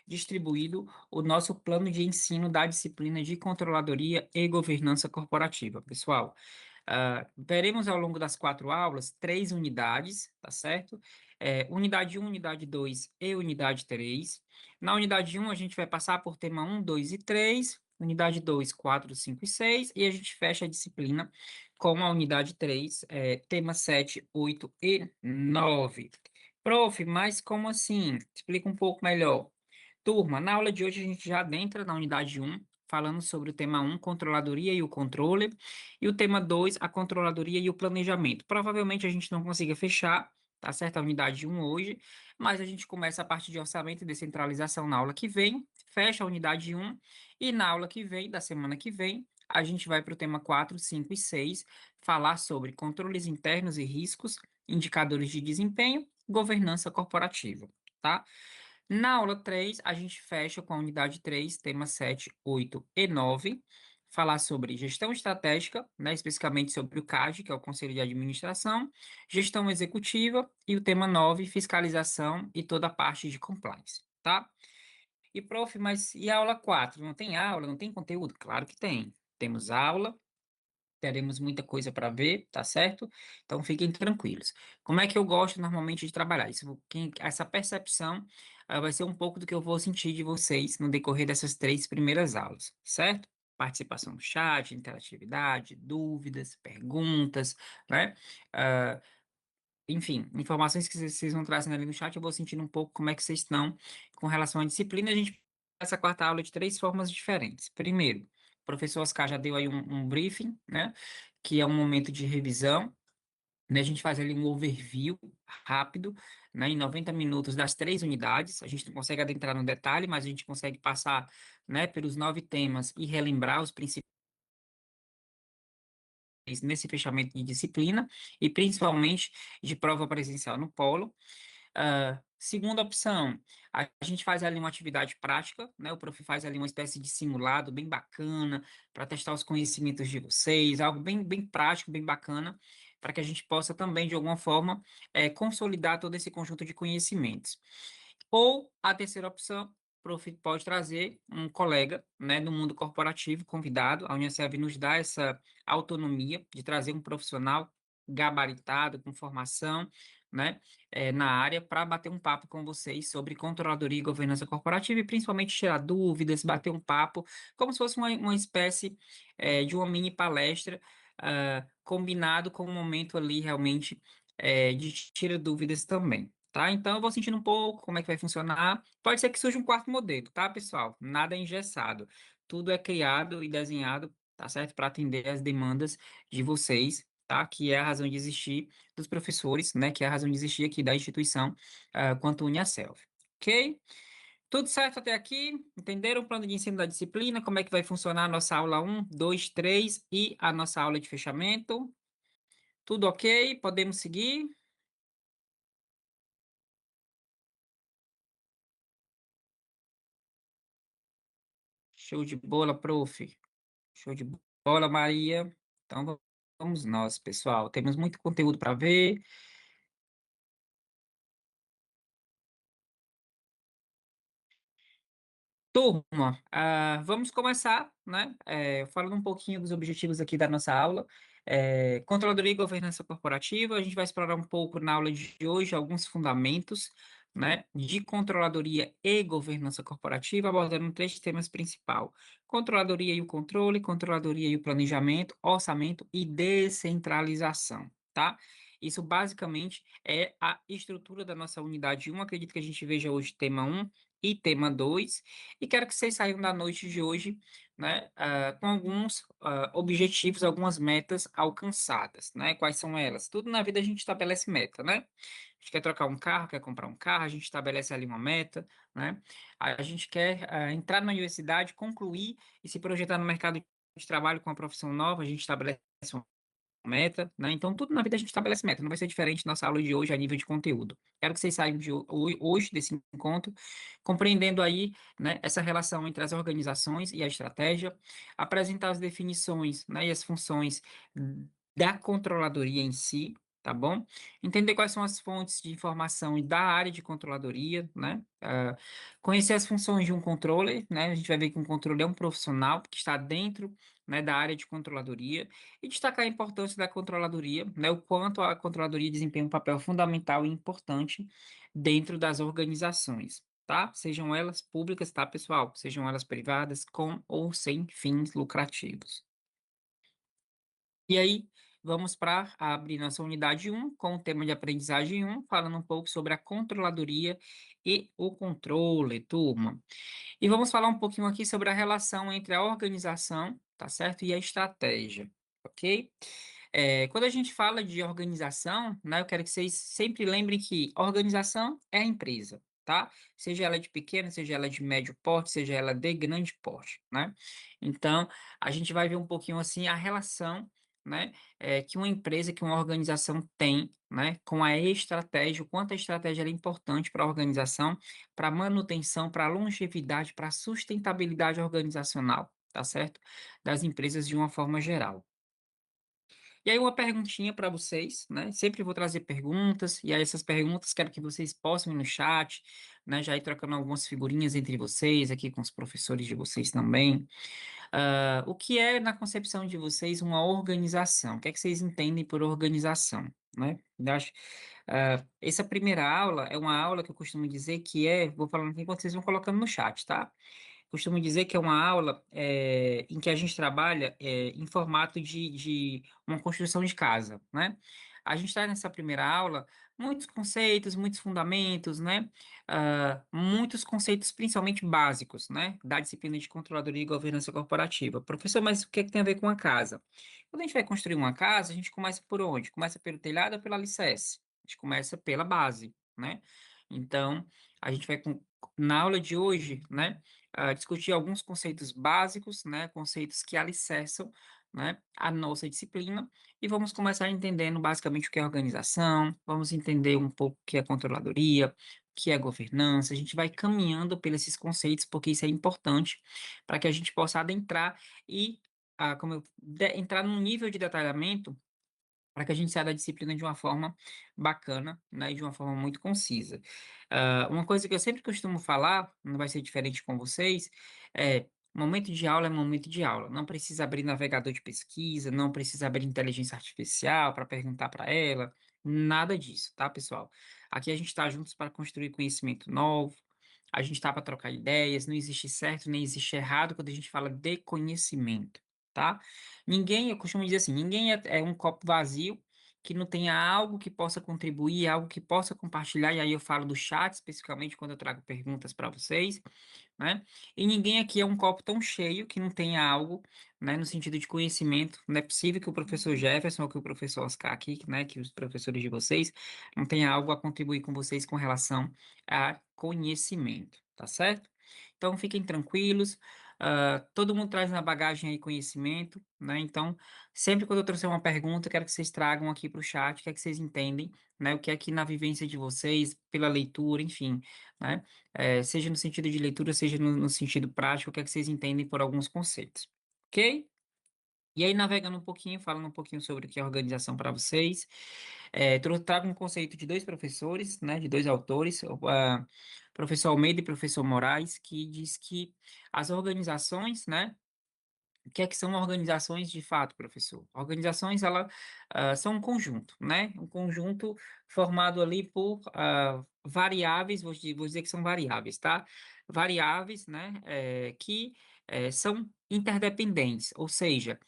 distribuído o nosso plano de ensino da disciplina de controladoria e governança corporativa, pessoal. Veremos ao longo das 4 aulas 3 unidades, tá certo? Unidade 1, unidade 2 e unidade 3. Na unidade 1, a gente vai passar por tema 1, 2 e 3, unidade 2, 4, 5 e 6, e a gente fecha a disciplina com a unidade 3, tema 7, 8 e 9. Prof, mas como assim? Explica um pouco melhor. Turma, na aula de hoje a gente já adentra na unidade 1, falando sobre o tema 1, controladoria e o controle, e o tema 2, a controladoria e o planejamento. Provavelmente a gente não consiga fechar, tá certo? A unidade 1 hoje, mas a gente começa a parte de orçamento e descentralização na aula que vem, fecha a unidade 1, e na aula que vem, da semana que vem, a gente vai para o tema 4, 5 e 6, falar sobre controles internos e riscos, indicadores de desempenho, governança corporativa, tá? Na aula 3, a gente fecha com a unidade 3, temas 7, 8 e 9, falar sobre gestão estratégica, né, especificamente sobre o CAD, que é o Conselho de Administração, gestão executiva, e o tema 9, fiscalização e toda a parte de compliance, tá? E, prof, mas e a aula 4? Não tem aula, não tem conteúdo? Claro que tem. Temos aula, teremos muita coisa para ver, tá certo? Então fiquem tranquilos. Como é que eu gosto normalmente de trabalhar? Essa percepção vai ser um pouco do que eu vou sentir de vocês no decorrer dessas 3 primeiras aulas, certo? Participação no chat, interatividade, dúvidas, perguntas, né? Ah, enfim, informações que vocês vão trazendo ali no chat, eu vou sentindo um pouco como é que vocês estão com relação à disciplina. A gente essa quarta aula de 3 formas diferentes. Primeiro, o professor Oscar já deu aí um briefing, né? Que é um momento de revisão, né? A gente faz ali um overview rápido, né? Em 90 minutos das 3 unidades. A gente não consegue adentrar no detalhe, mas a gente consegue passar, né, pelos 9 temas e relembrar os principais nesse fechamento de disciplina e principalmente de prova presencial no polo. Segunda opção, a gente faz ali uma atividade prática, né? O prof faz ali uma espécie de simulado bem bacana para testar os conhecimentos de vocês, algo bem prático, bem bacana, para que a gente possa também, de alguma forma, consolidar todo esse conjunto de conhecimentos. Ou a terceira opção, o prof pode trazer um colega, né, do mundo corporativo, convidado. A Unicef nos dá essa autonomia de trazer um profissional gabaritado, com formação, né, na área, para bater um papo com vocês sobre controladoria e governança corporativa e principalmente tirar dúvidas, bater um papo, como se fosse uma espécie de uma mini palestra, combinado com um momento ali realmente de tira dúvidas também. Tá? Então, eu vou sentindo um pouco como é que vai funcionar. Pode ser que surja um quarto modelo, tá, pessoal? Nada é engessado. Tudo é criado e desenhado, tá certo? Para atender as demandas de vocês, tá? Que é a razão de existir dos professores, né? Que é a razão de existir aqui da instituição, quanto Uniaselv. Ok? Tudo certo até aqui? Entenderam o plano de ensino da disciplina? Como é que vai funcionar a nossa aula 1, 2, 3 e a nossa aula de fechamento? Tudo ok? Podemos seguir? Show de bola, prof. Show de bola, Maria. Então vamos nós, pessoal. Temos muito conteúdo para ver. Turma, vamos começar, né? Falando um pouquinho dos objetivos aqui da nossa aula. Controladoria e governança corporativa. A gente vai explorar um pouco na aula de hoje alguns fundamentos, né, de controladoria e governança corporativa, abordando 3 temas principais: controladoria e o controle, controladoria e o planejamento, orçamento e descentralização, tá? Isso basicamente é a estrutura da nossa unidade 1. Acredito que a gente veja hoje tema 1 e tema 2, e quero que vocês saiam da noite de hoje, né, com alguns objetivos, algumas metas alcançadas, né? Quais são elas? Tudo na vida a gente estabelece meta, né? A gente quer trocar um carro, quer comprar um carro, a gente estabelece ali uma meta, né? A gente quer entrar na universidade, concluir e se projetar no mercado de trabalho com uma profissão nova, a gente estabelece uma meta, né? Então, tudo na vida a gente estabelece meta. Não vai ser diferente nossa aula de hoje a nível de conteúdo. Quero que vocês saiam hoje desse encontro compreendendo aí, né, essa relação entre as organizações e a estratégia, apresentar as definições, né, e as funções da controladoria em si, tá bom? Entender quais são as fontes de informação e da área de controladoria, né? Conhecer as funções de um controller, né? A gente vai ver que um controller é um profissional que está dentro, né, da área de controladoria e destacar a importância da controladoria, né, o quanto a controladoria desempenha um papel fundamental e importante dentro das organizações, tá? Sejam elas públicas, tá, pessoal? Sejam elas privadas, com ou sem fins lucrativos. E aí, vamos para abrir nossa unidade 1, com o tema de aprendizagem 1, falando um pouco sobre a controladoria e o controle, turma. E vamos falar um pouquinho aqui sobre a relação entre a organização, tá certo? E a estratégia, ok? Quando a gente fala de organização, né, eu quero que vocês sempre lembrem que organização é a empresa, tá? Seja ela de pequeno, seja ela de médio porte, seja ela de grande porte, né? Então, a gente vai ver um pouquinho assim a relação, né, que uma empresa, que uma organização tem, né, com a estratégia, o quanto a estratégia ela é importante para a organização, para a manutenção, para a longevidade, para a sustentabilidade organizacional, tá certo? Das empresas de uma forma geral. E aí uma perguntinha para vocês, né? Sempre vou trazer perguntas, e aí essas perguntas quero que vocês possam ir no chat, né? Já ir trocando algumas figurinhas entre vocês, aqui com os professores de vocês também. O que é, na concepção de vocês, uma organização? O que é que vocês entendem por organização, né? Eu acho, Essa primeira aula é uma aula que eu costumo dizer que vou falando aqui enquanto vocês vão colocando no chat, tá? Costumo dizer que é uma aula em que a gente trabalha em formato de uma construção de casa, né? A gente está nessa primeira aula, muitos conceitos, muitos fundamentos, né? Muitos conceitos principalmente básicos, né? Da disciplina de controladoria e governança corporativa. Professor, mas o que é que tem a ver com a casa? Quando a gente vai construir uma casa, a gente começa por onde? Começa pelo telhado ou pelo alicerce? A gente começa pela base, né? Então, a gente vai, na aula de hoje, né? Discutir alguns conceitos básicos, né, conceitos que alicerçam, né, a nossa disciplina, e vamos começar entendendo basicamente o que é organização, vamos entender um pouco o que é controladoria, o que é governança, a gente vai caminhando pelos esses conceitos, porque isso é importante para que a gente possa adentrar e, entrar num nível de detalhamento para que a gente saia da disciplina de uma forma bacana, né, e de uma forma muito concisa. Uma coisa que eu sempre costumo falar, não vai ser diferente com vocês, momento de aula é momento de aula. Não precisa abrir navegador de pesquisa, não precisa abrir inteligência artificial para perguntar para ela, nada disso, tá, pessoal? Aqui a gente está juntos para construir conhecimento novo, a gente está para trocar ideias, não existe certo nem existe errado quando a gente fala de conhecimento, tá? Ninguém, eu costumo dizer assim, ninguém é um copo vazio que não tenha algo que possa contribuir, algo que possa compartilhar, e aí eu falo do chat, especificamente quando eu trago perguntas para vocês, né? E ninguém aqui é um copo tão cheio que não tenha algo, né, no sentido de conhecimento. Não é possível que o professor Jefferson ou que o professor Oscar aqui, né, que os professores de vocês, não tenha algo a contribuir com vocês com relação a conhecimento, tá certo? Então fiquem tranquilos. Todo mundo traz na bagagem aí conhecimento, né? Então, sempre quando eu trouxer uma pergunta, eu quero que vocês tragam aqui para o chat, o que é que vocês entendem, né? O que é que na vivência de vocês, pela leitura, enfim, né? Seja no sentido de leitura, seja no sentido prático, o que é que vocês entendem por alguns conceitos, ok? E aí, navegando um pouquinho, falando um pouquinho sobre o que é organização para vocês, trago um conceito de dois professores, né, de dois autores, professor Almeida e professor Moraes, que diz que as organizações, né, o que é que são organizações de fato, professor? Organizações, são um conjunto, né? Um conjunto formado ali por variáveis, vou dizer que são variáveis, tá? Variáveis, né? Que são interdependentes, ou seja,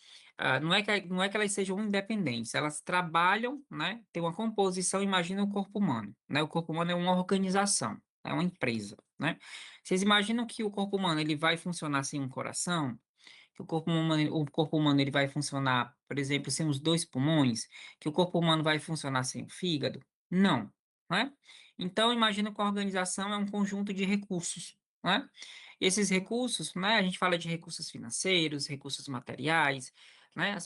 não é que elas sejam independentes, elas trabalham, né? Tem uma composição, imagina o corpo humano, né? O corpo humano é uma organização, é uma empresa, né? Vocês imaginam que o corpo humano ele vai funcionar sem um coração? Que o corpo humano ele vai funcionar, por exemplo, sem os dois pulmões, que o corpo humano vai funcionar sem o fígado? Não, né? Então, imagina que a organização é um conjunto de recursos, né? Esses recursos, né, a gente fala de recursos financeiros, recursos materiais, né?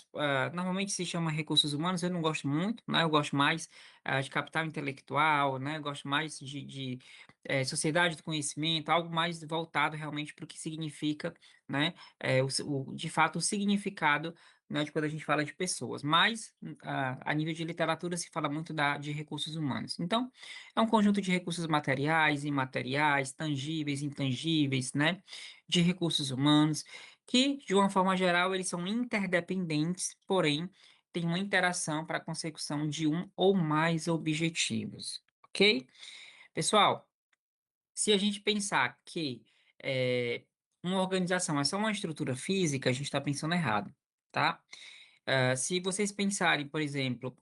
Normalmente se chama recursos humanos, eu não gosto muito, né? Eu gosto mais de capital intelectual, né? Eu gosto mais de sociedade do conhecimento, algo mais voltado realmente para o que significa, né? De fato, o significado, né, de quando a gente fala de pessoas, mas a nível de literatura se fala muito de recursos humanos. Então, é um conjunto de recursos materiais, imateriais, tangíveis, intangíveis, né, de recursos humanos, que, de uma forma geral, eles são interdependentes, porém, têm uma interação para a consecução de um ou mais objetivos, ok? Pessoal, se a gente pensar que uma organização é só uma estrutura física, a gente está pensando errado, tá? Se vocês pensarem, por exemplo,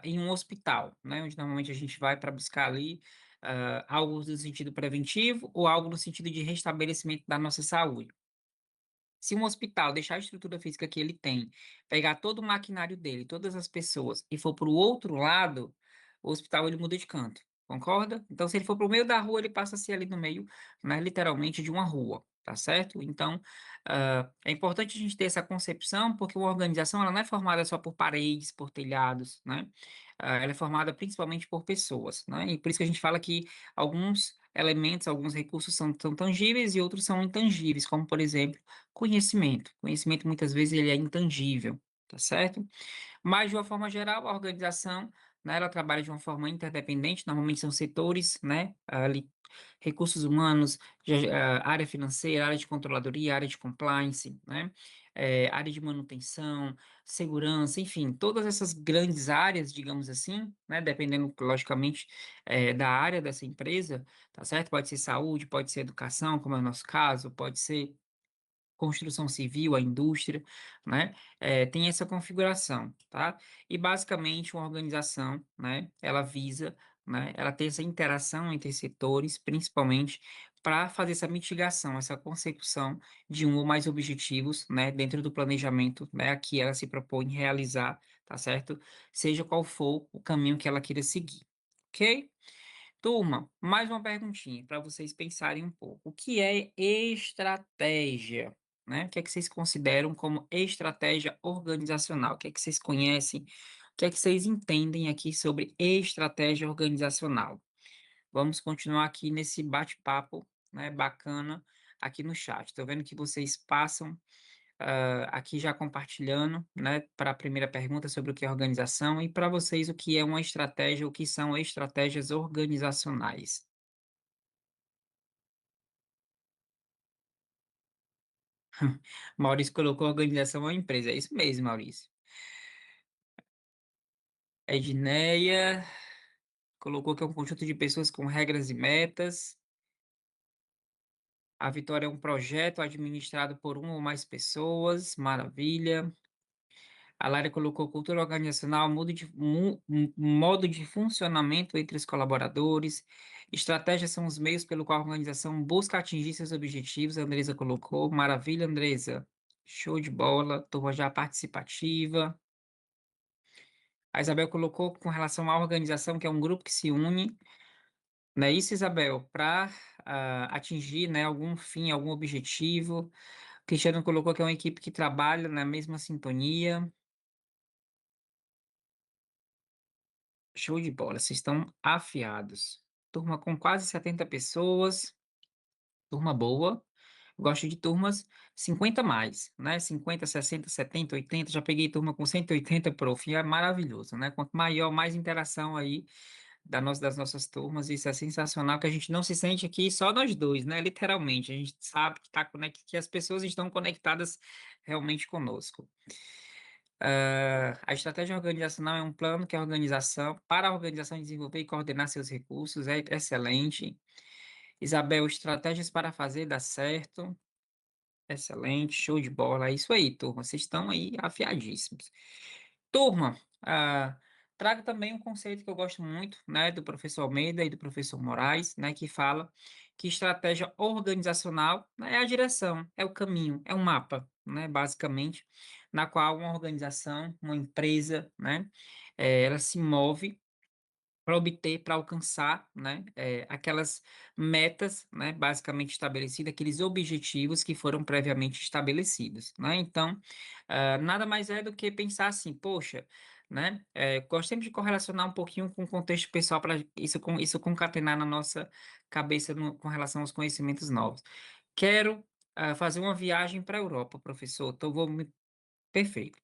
em um hospital, né, onde normalmente a gente vai para buscar ali algo no sentido preventivo ou algo no sentido de restabelecimento da nossa saúde. Se um hospital deixar a estrutura física que ele tem, pegar todo o maquinário dele, todas as pessoas, e for para o outro lado, o hospital ele muda de canto. Concorda? Então, se ele for para o meio da rua, ele passa a ser ali no meio, né, literalmente, de uma rua, tá certo? Então, é importante a gente ter essa concepção, porque uma organização ela não é formada só por paredes, por telhados, né? Ela é formada principalmente por pessoas, né? E por isso que a gente fala que alguns elementos, alguns recursos são tangíveis e outros são intangíveis, como, por exemplo, conhecimento. Conhecimento, muitas vezes, ele é intangível, tá certo? Mas, de uma forma geral, a organização né? Ela trabalha de uma forma interdependente, normalmente são setores, né? Ali, recursos humanos, área financeira, área de controladoria, área de compliance, né? Área de manutenção, segurança, enfim, todas essas grandes áreas, digamos assim, né? Dependendo, logicamente, da área dessa empresa, tá certo? Pode ser saúde, pode ser educação, como é o nosso caso, pode ser construção civil, a indústria, né? Tem essa configuração, tá? E basicamente uma organização, né? Ela visa, né? Ela tem essa interação entre setores, principalmente para fazer essa mitigação, essa consecução de um ou mais objetivos, né? Dentro do planejamento, né? A que ela se propõe realizar, tá certo? Seja qual for o caminho que ela queira seguir, ok? Turma, mais uma perguntinha para vocês pensarem um pouco. O que é estratégia? Né? O que é que vocês consideram como estratégia organizacional? O que é que vocês conhecem? O que é que vocês entendem aqui sobre estratégia organizacional? Vamos continuar aqui nesse bate-papo, né, bacana aqui no chat. Estou vendo que vocês passam aqui já compartilhando, né, para a primeira pergunta sobre o que é organização e para vocês o que é uma estratégia, o que são estratégias organizacionais. Maurício colocou organização ou empresa, é isso mesmo, Maurício. Edneia colocou que é um conjunto de pessoas com regras e metas. A Vitória é um projeto administrado por uma ou mais pessoas, maravilha. A Lara colocou cultura organizacional, modo de funcionamento entre os colaboradores. Estratégias são os meios pelo qual a organização busca atingir seus objetivos. A Andresa colocou. Maravilha, Andresa. Show de bola. Turma já participativa. A Isabel colocou com relação à organização, que é um grupo que se une. Não é isso, Isabel? Para atingir, né, algum fim, algum objetivo. Cristiano colocou que é uma equipe que trabalha na mesma sintonia. Show de bola, vocês estão afiados. Turma com quase 70 pessoas, turma boa. Gosto de turmas 50 mais, né? 50, 60, 70, 80. Já peguei turma com 180, prof. E é maravilhoso, né? Quanto maior, mais interação aí das nossas turmas. Isso é sensacional, que a gente não se sente aqui só nós dois, né? Literalmente. A gente sabe que, que as pessoas estão conectadas realmente conosco. A estratégia organizacional é um plano que para a organização desenvolver e coordenar seus recursos, é excelente. Isabel, estratégias para fazer dar certo, excelente, show de bola, é isso aí, turma, vocês estão aí afiadíssimos. Turma, trago também um conceito que eu gosto muito, né, do professor Almeida e do professor Moraes, né, que fala que estratégia organizacional, né, é a direção, é o caminho, é um mapa, né, basicamente, na qual uma organização, uma empresa, né, ela se move para obter, para alcançar, né, aquelas metas, né, basicamente estabelecidas, aqueles objetivos que foram previamente estabelecidos, né? Então, nada mais é do que pensar assim, poxa, né, gosto sempre de correlacionar um pouquinho com o contexto pessoal para isso concatenar na nossa cabeça com relação aos conhecimentos novos. Quero fazer uma viagem para a Europa, professor, então Perfeito.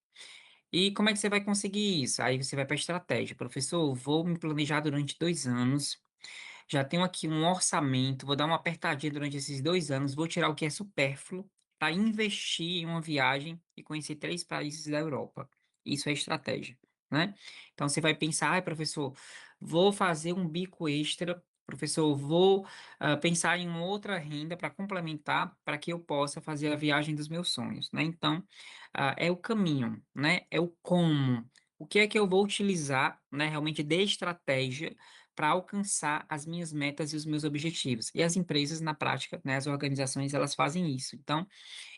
E como é que você vai conseguir isso? Aí você vai para a estratégia. Professor, vou me planejar durante 2 anos. Já tenho aqui um orçamento, vou dar uma apertadinha durante esses 2 anos, vou tirar o que é supérfluo para investir em uma viagem e conhecer 3 países da Europa. Isso é estratégia, né? Então você vai pensar, ai, professor, vou fazer um bico extra. Professor, vou pensar em uma outra renda para complementar, para que eu possa fazer a viagem dos meus sonhos, né? Então, é o caminho, né? É o como. O que é que eu vou utilizar, né, realmente de estratégia para alcançar as minhas metas e os meus objetivos. E as empresas, na prática, né, as organizações, elas fazem isso. Então,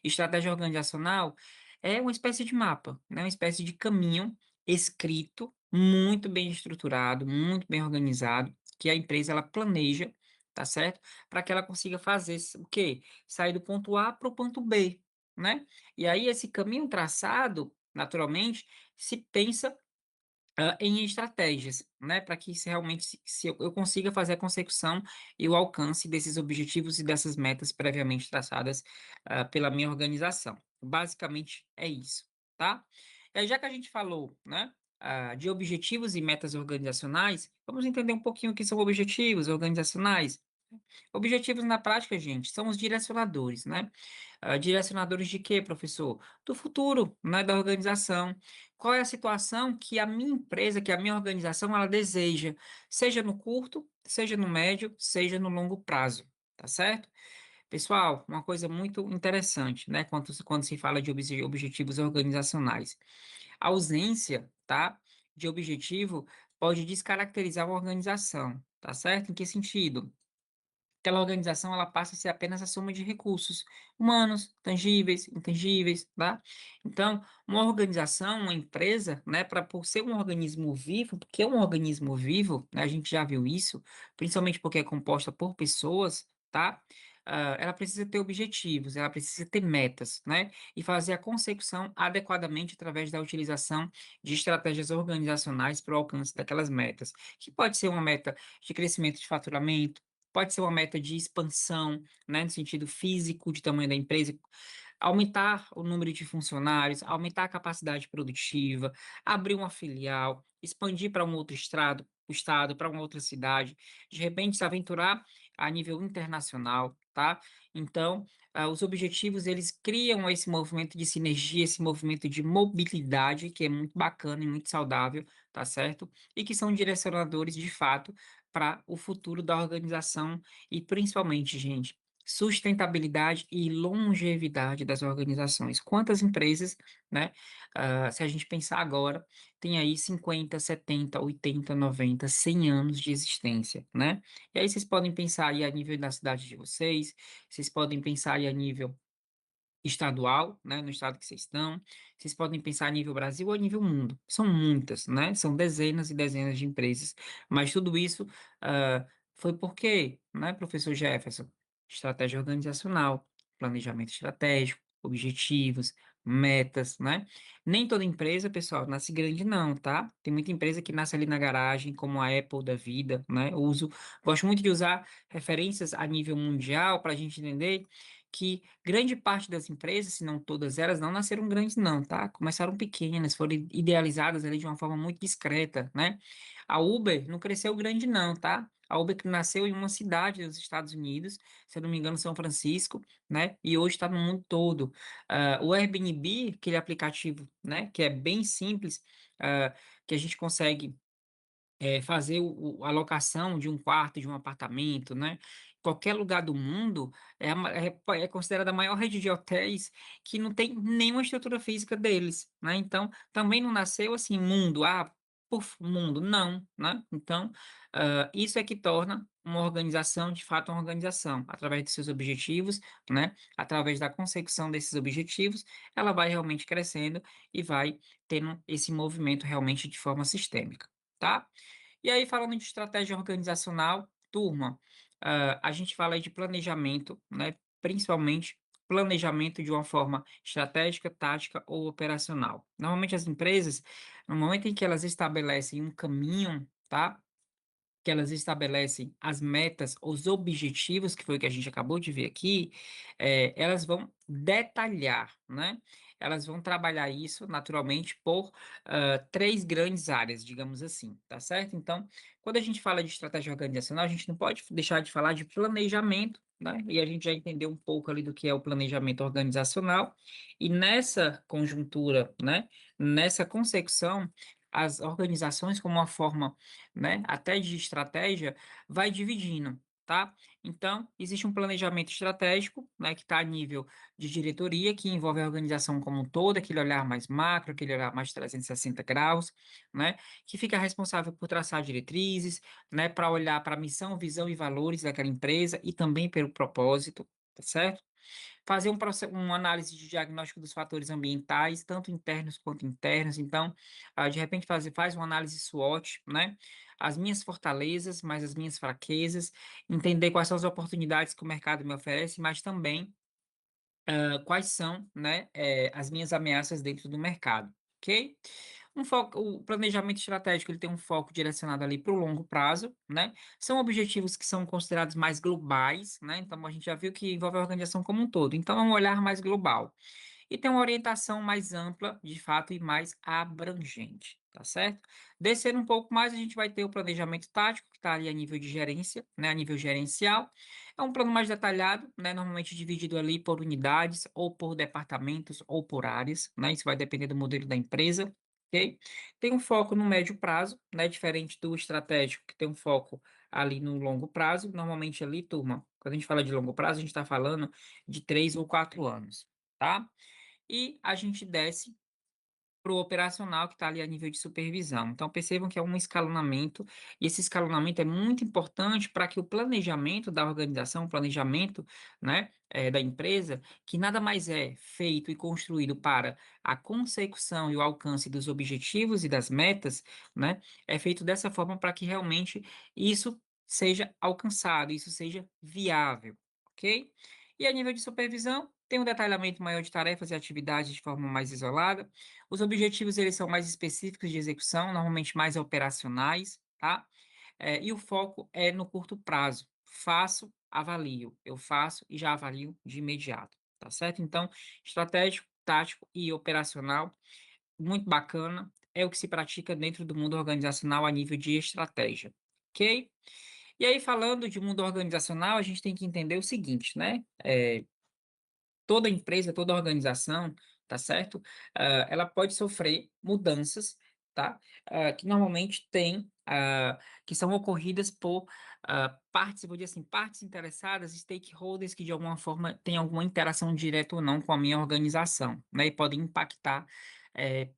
estratégia organizacional é uma espécie de mapa, né, uma espécie de caminho escrito, muito bem estruturado, muito bem organizado, que a empresa ela planeja, tá certo? Para que ela consiga fazer o quê? Sair do ponto A para o ponto B, né? E aí esse caminho traçado, naturalmente, se pensa em estratégias, né, para que se realmente se eu consiga fazer a consecução e o alcance desses objetivos e dessas metas previamente traçadas pela minha organização. Basicamente é isso, tá? E aí, já que a gente falou, né, de objetivos e metas organizacionais, vamos entender um pouquinho o que são objetivos organizacionais. Objetivos na prática, gente, são os direcionadores, né? Direcionadores de quê, professor? Do futuro, né, da organização. Qual é a situação que a minha empresa, que a minha organização, ela deseja, seja no curto, seja no médio, seja no longo prazo, tá certo? Pessoal, uma coisa muito interessante, né, quando se fala de objetivos organizacionais. A ausência, tá, de objetivo pode descaracterizar uma organização, tá certo? Em que sentido? Aquela organização ela passa a ser apenas a soma de recursos humanos, tangíveis, intangíveis, tá? Então, uma organização, uma empresa, né, para por ser um organismo vivo, porque é um organismo vivo, né, a gente já viu isso, principalmente porque é composta por pessoas, tá? Ela precisa ter objetivos, ela precisa ter metas, né? E fazer a consecução adequadamente através da utilização de estratégias organizacionais para o alcance daquelas metas, que pode ser uma meta de crescimento de faturamento, pode ser uma meta de expansão, né, no sentido físico, de tamanho da empresa, aumentar o número de funcionários, aumentar a capacidade produtiva, abrir uma filial, expandir para um outro estado, para uma outra cidade, de repente se aventurar a nível internacional, tá? Então, os objetivos, eles criam esse movimento de sinergia, esse movimento de mobilidade, que é muito bacana e muito saudável, tá certo? E que são direcionadores, de fato, para o futuro da organização e, principalmente, gente, sustentabilidade e longevidade das organizações. Quantas empresas, né, se a gente pensar agora, tem aí 50, 70, 80, 90, 100 anos de existência, né? E aí vocês podem pensar aí a nível da cidade de vocês podem pensar aí a nível estadual, né, no estado que vocês estão, vocês podem pensar a nível Brasil ou a nível mundo. São muitas, né? São dezenas e dezenas de empresas, mas tudo isso foi porque, né, professor Jefferson? Estratégia organizacional, planejamento estratégico, objetivos, metas, né? Nem toda empresa, pessoal, nasce grande não, tá? Tem muita empresa que nasce ali na garagem, como a Apple da vida, né? Gosto muito de usar referências a nível mundial para a gente entender que grande parte das empresas, se não todas elas, não nasceram grandes, não, tá? Começaram pequenas, foram idealizadas ali de uma forma muito discreta, né? A Uber não cresceu grande, não, tá? A Uber que nasceu em uma cidade dos Estados Unidos, se eu não me engano, São Francisco, né? E hoje está no mundo todo. O Airbnb, aquele aplicativo, né? Que é bem simples, que a gente consegue fazer a locação de um quarto, de um apartamento, né? Qualquer lugar do mundo é considerada a maior rede de hotéis que não tem nenhuma estrutura física deles, né? Então, também não nasceu assim, mundo, mundo, não, né? Então, isso é que torna uma organização, de fato, uma organização, através de seus objetivos, né? Através da consecução desses objetivos, ela vai realmente crescendo e vai tendo esse movimento realmente de forma sistêmica, tá? E aí, falando de estratégia organizacional, turma, a gente fala aí de planejamento, né? Principalmente planejamento de uma forma estratégica, tática ou operacional. Normalmente as empresas, no momento em que elas estabelecem um caminho, tá? Que elas estabelecem as metas, os objetivos, que foi o que a gente acabou de ver aqui, elas vão detalhar, né? Elas vão trabalhar isso naturalmente por três grandes áreas, digamos assim, tá certo? Então, quando a gente fala de estratégia organizacional, a gente não pode deixar de falar de planejamento, né? E a gente já entendeu um pouco ali do que é o planejamento organizacional, e nessa conjuntura, né? Nessa consecução, as organizações, como uma forma, né, até de estratégia, vai dividindo, tá? Então, existe um planejamento estratégico, né, que está a nível de diretoria, que envolve a organização como um todo, aquele olhar mais macro, aquele olhar mais 360 graus, né, que fica responsável por traçar diretrizes, né, para olhar para a missão, visão e valores daquela empresa e também pelo propósito, tá certo? Fazer uma análise de diagnóstico dos fatores ambientais, tanto internos quanto internos. Então, de repente, faz uma análise SWOT, né? As minhas fortalezas, mais as minhas fraquezas, entender quais são as oportunidades que o mercado me oferece, mas também quais são, né, as minhas ameaças dentro do mercado, ok? O planejamento estratégico ele tem um foco direcionado ali para o longo prazo, né? São objetivos que são considerados mais globais, né? Então a gente já viu que envolve a organização como um todo. Então é um olhar mais global e tem uma orientação mais ampla, de fato, e mais abrangente. tá certo? Descendo um pouco mais, a gente vai ter o planejamento tático, que está ali a nível de gerência, né, a nível gerencial. É um plano mais detalhado, né, normalmente dividido ali por unidades, ou por departamentos, ou por áreas, né, isso vai depender do modelo da empresa, ok? Tem um foco no médio prazo, né, diferente do estratégico, que tem um foco ali no longo prazo. Normalmente ali, turma, quando a gente fala de longo prazo, a gente está falando de 3 ou 4 anos, tá? E a gente desce para o operacional que está ali a nível de supervisão. Então, percebam que é um escalonamento, e esse escalonamento é muito importante para que o planejamento da organização, o planejamento, né, da empresa, que nada mais é feito e construído para a consecução e o alcance dos objetivos e das metas, né, é feito dessa forma para que realmente isso seja alcançado, isso seja viável, ok? E a nível de supervisão, tem um detalhamento maior de tarefas e atividades de forma mais isolada. Os objetivos, eles são mais específicos de execução, normalmente mais operacionais, tá? E o foco é no curto prazo. Faço, avalio. Eu faço e já avalio de imediato, tá certo? Então, estratégico, tático e operacional, muito bacana, é o que se pratica dentro do mundo organizacional a nível de estratégia, ok? E aí, falando de mundo organizacional, a gente tem que entender o seguinte, né? Toda empresa, toda organização, tá certo? Ela pode sofrer mudanças, tá? Que normalmente que são ocorridas por partes, eu vou dizer assim, partes interessadas, stakeholders que de alguma forma têm alguma interação direta ou não com a minha organização, né? E podem impactar,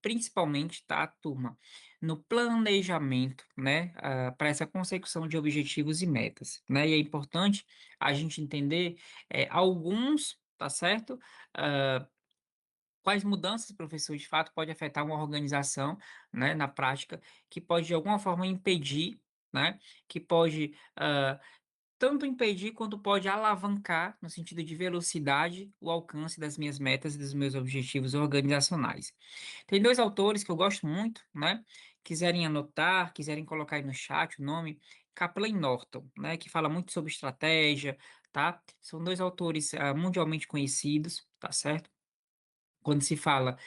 principalmente, tá, turma, no planejamento, né? Para essa consecução de objetivos e metas, né? E é importante a gente entender alguns, tá certo? Ah, quais mudanças, professor, de fato, pode afetar uma organização, né, na prática, que pode de alguma forma impedir, né, que pode tanto impedir quanto pode alavancar, no sentido de velocidade, o alcance das minhas metas e dos meus objetivos organizacionais. Tem dois autores que eu gosto muito, né? Quiserem anotar, quiserem colocar aí no chat o nome, Kaplan e Norton, né? Que fala muito sobre estratégia, tá? São dois autores mundialmente conhecidos, tá certo? Quando se fala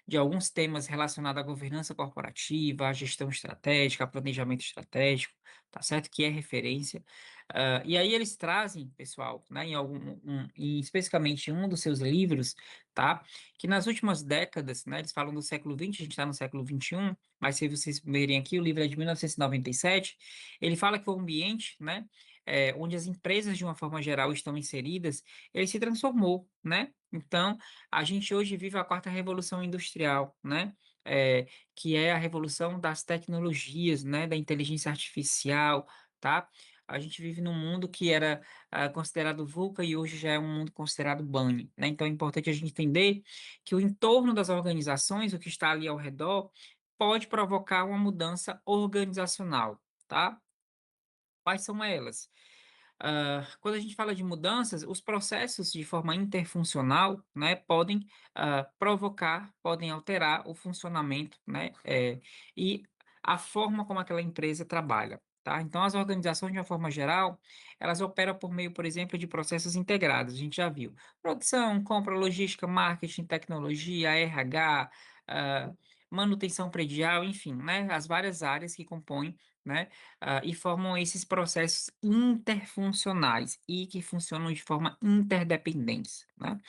de alguns temas relacionados à governança corporativa, à gestão estratégica, a planejamento estratégico, tá certo? Que é referência. E aí eles trazem, pessoal, né, especificamente em um dos seus livros, tá? Que nas últimas décadas, né, eles falam do século XX, a gente está no século XXI, mas se vocês verem aqui, o livro é de 1997, ele fala que o ambiente, né, onde as empresas, de uma forma geral, estão inseridas, ele se transformou, né? Então, a gente hoje vive a quarta revolução industrial, né? Que é a revolução das tecnologias, né? Da inteligência artificial, tá? A gente vive num mundo que era considerado VUCA e hoje já é um mundo considerado BANI, né? Então é importante a gente entender que o entorno das organizações, o que está ali ao redor, pode provocar uma mudança organizacional, tá? Quais são elas? Quando a gente fala de mudanças, os processos de forma interfuncional, né, podem provocar, podem alterar o funcionamento, né, e a forma como aquela empresa trabalha, tá? Então, as organizações, de uma forma geral, elas operam por meio, por exemplo, de processos integrados, a gente já viu. Produção, compra, logística, marketing, tecnologia, RH, manutenção predial, enfim, né, as várias áreas que compõem, né, e formam esses processos interfuncionais e que funcionam de forma interdependente, né?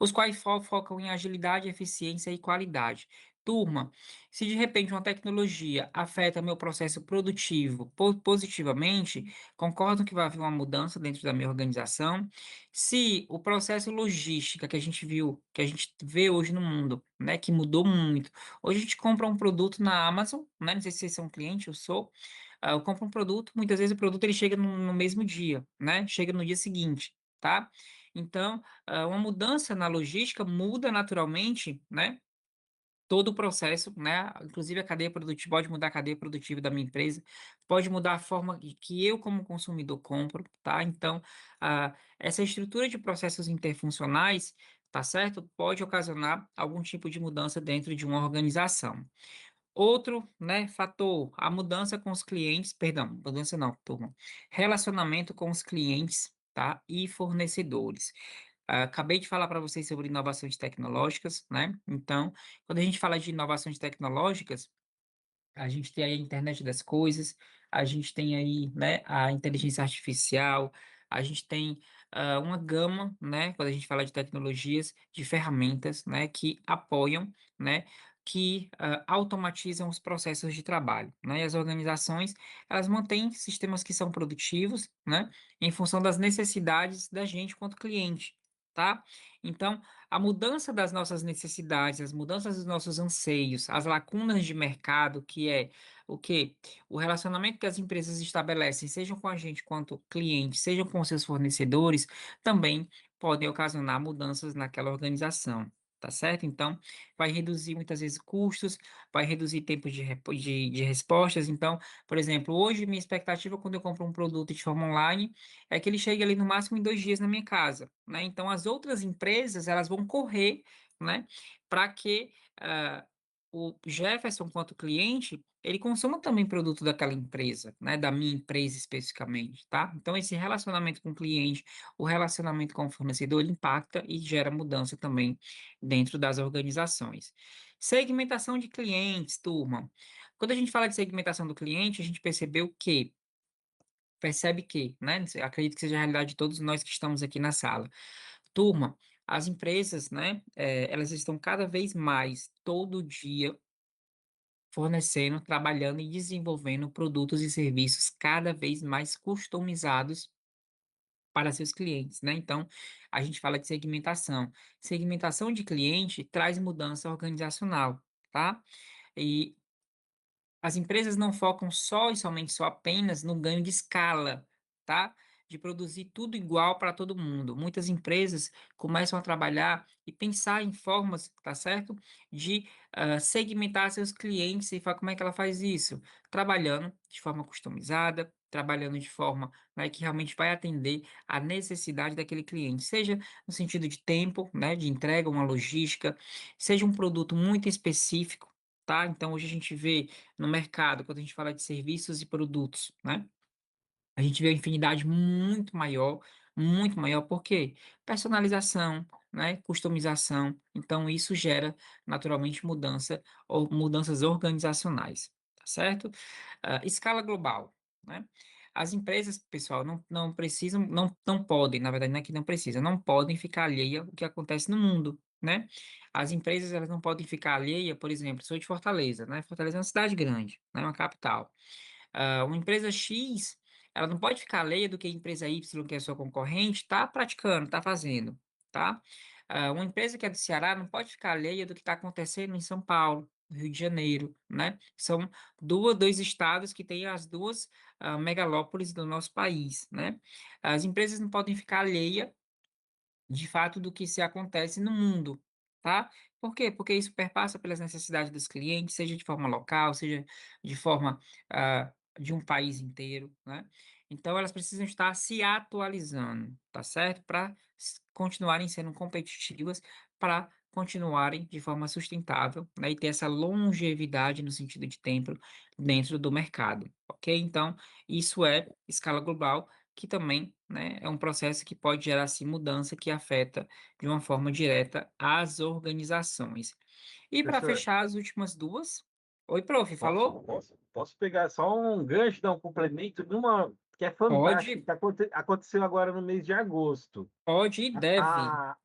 Os quais focam em agilidade, eficiência e qualidade. Turma, se de repente uma tecnologia afeta meu processo produtivo positivamente, concordo que vai haver uma mudança dentro da minha organização. Se o processo logística que a gente viu, que a gente vê hoje no mundo, né, que mudou muito. Hoje a gente compra um produto na Amazon, né? Não sei se vocês são cliente, eu sou. Eu compro um produto, muitas vezes o produto ele chega no mesmo dia, né? Chega no dia seguinte, tá? Então, uma mudança na logística muda naturalmente, né? Todo o processo, né? Inclusive a cadeia produtiva, pode mudar a cadeia produtiva da minha empresa, pode mudar a forma que eu, como consumidor, compro, tá? Então, essa estrutura de processos interfuncionais, tá certo? Pode ocasionar algum tipo de mudança dentro de uma organização. Outro, né, fator, a mudança com os clientes, perdão, mudança não, turma, relacionamento com os clientes, tá, e fornecedores. Acabei de falar para vocês sobre inovações tecnológicas, né? Então, quando a gente fala de inovações tecnológicas, A gente tem aí a internet das coisas, a gente tem aí, né, a inteligência artificial, a gente tem uma gama, né, quando a gente fala de tecnologias, de ferramentas, né, que apoiam, né, que automatizam os processos de trabalho, né, e as organizações, elas mantêm sistemas que são produtivos, né, em função das necessidades da gente quanto cliente, tá? Então, a mudança das nossas necessidades, as mudanças dos nossos anseios, as lacunas de mercado, que é o quê? O relacionamento que as empresas estabelecem, sejam com a gente quanto cliente, sejam com seus fornecedores, também podem ocasionar mudanças naquela organização. Tá certo? Então, vai reduzir muitas vezes custos, vai reduzir tempo de respostas. Então, por exemplo, hoje minha expectativa quando eu compro um produto de forma online é que ele chegue ali no máximo em 2 dias na minha casa, né? Então, as outras empresas, elas vão correr, né, para que o Jefferson, quanto cliente, ele consuma também produto daquela empresa, né, da minha empresa especificamente, tá? Então, esse relacionamento com o cliente, o relacionamento com o fornecedor, ele impacta e gera mudança também dentro das organizações. Segmentação de clientes, turma. Quando a gente fala de segmentação do cliente, a gente percebe que, né, acredito que seja a realidade de todos nós que estamos aqui na sala. Turma, as empresas, né, elas estão cada vez mais, todo dia, fornecendo, trabalhando e desenvolvendo produtos e serviços cada vez mais customizados para seus clientes, né? Então, a gente fala de segmentação. Segmentação de cliente traz mudança organizacional, tá? E as empresas não focam só e somente só apenas no ganho de escala, tá? De produzir tudo igual para todo mundo. Muitas empresas começam a trabalhar e pensar em formas, tá certo? De segmentar seus clientes e como é que ela faz isso? Trabalhando de forma customizada, trabalhando de forma, né, que realmente vai atender a necessidade daquele cliente, seja no sentido de tempo, né, de entrega, uma logística, seja um produto muito específico, tá? Então hoje a gente vê no mercado, quando a gente fala de serviços e produtos, né? A gente vê uma infinidade muito maior, por quê? Personalização, né? Customização. Então, isso gera naturalmente mudança ou mudanças organizacionais, tá certo? Escala global, né? As empresas, pessoal, não precisam, não podem, na verdade, não é que não precisam, não podem ficar alheia ao que acontece no mundo, né? As empresas, elas não podem ficar alheia, por exemplo, sou de Fortaleza, né? Fortaleza é uma cidade grande, né? Uma capital. Uma empresa X, ela não pode ficar alheia do que a empresa Y, que é sua concorrente, está praticando, está fazendo, tá? Uma empresa que é do Ceará não pode ficar alheia do que está acontecendo em São Paulo, no Rio de Janeiro, né? São dois estados que têm as duas megalópolis do nosso país, né? As empresas não podem ficar alheia de fato do que se acontece no mundo, tá? Por quê? Porque isso perpassa pelas necessidades dos clientes, seja de forma local, seja de forma de um país inteiro, né? Então elas precisam estar se atualizando, tá certo? Para continuarem sendo competitivas, para continuarem de forma sustentável, né? E ter essa longevidade no sentido de tempo dentro do mercado, ok? Então, isso é escala global que também, né, é um processo que pode gerar sim mudança que afeta de uma forma direta as organizações. E para Professor, fechar as últimas duas, oi, prof, falou? posso pegar só um gancho, dar um complemento de uma que é fantástica, Pode, que aconteceu agora no mês de agosto. pode e deve.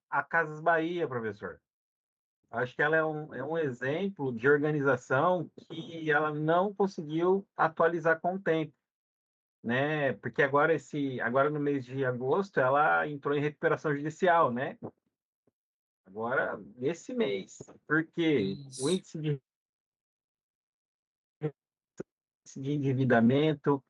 A Casas Bahia, professor. Acho que ela é um exemplo de organização que ela não conseguiu atualizar com o tempo, né? Porque agora no mês de agosto ela entrou em recuperação judicial, né? Agora nesse mês, porque o Isso. índice de endividamento,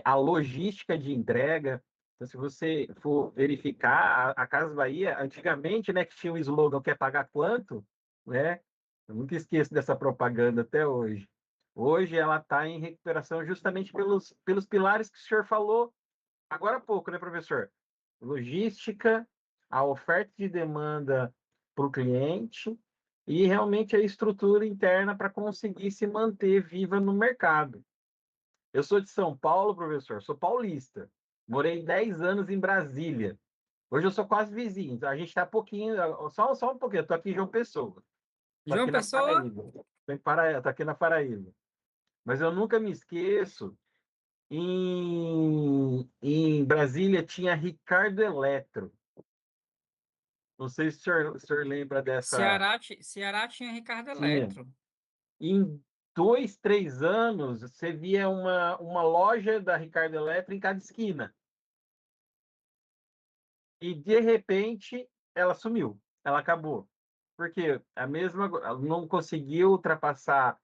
a logística de entrega. Então, se você for verificar, a Casas Bahia, antigamente, né, que tinha um slogan que é pagar quanto, né? Eu nunca esqueço dessa propaganda até hoje. Hoje ela está em recuperação justamente pelos pilares que o senhor falou agora há pouco, né, professor? Logística, a oferta de demanda para o cliente e realmente a estrutura interna para conseguir se manter viva no mercado. Eu sou de São Paulo, professor, sou paulista. Morei 10 anos em Brasília. Hoje eu sou quase vizinho. A gente está pouquinho, só um pouquinho. Estou aqui em João Pessoa. Estou João aqui na Pessoa? Paraíba. Estou aqui na Paraíba. mas eu nunca me esqueço. Em Brasília tinha Ricardo Eletro. Não sei se o senhor lembra dessa. Ceará tinha Ricardo Tinha. Eletro. Em 2, 3 anos, você via uma loja da Ricardo Eletro em cada esquina. E de repente ela sumiu, ela acabou. Porque a mesma, ela não conseguiu ultrapassar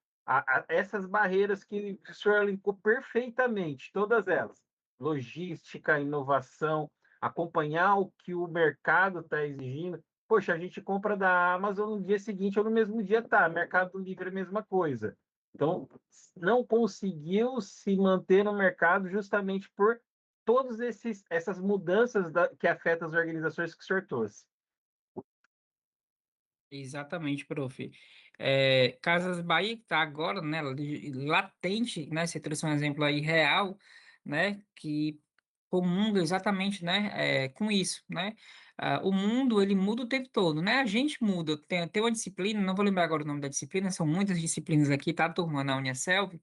essas barreiras que o senhor elencou perfeitamente, todas elas. Logística, inovação, acompanhar o que o mercado está exigindo. Poxa, a gente compra da Amazon no dia seguinte ou no mesmo dia, tá? Mercado Livre é a mesma coisa. Então, não conseguiu se manter no mercado justamente por todas essas mudanças que afetam as organizações que o senhor trouxe. Exatamente, prof. Casas Bahia que está agora, né, latente, né, você trouxe um exemplo aí real, né, que comunga exatamente, né, com isso, né. O mundo, ele muda o tempo todo, né, a gente muda. Tem uma disciplina, não vou lembrar agora o nome da disciplina, são muitas disciplinas aqui, tá, turma, na Uniaselv,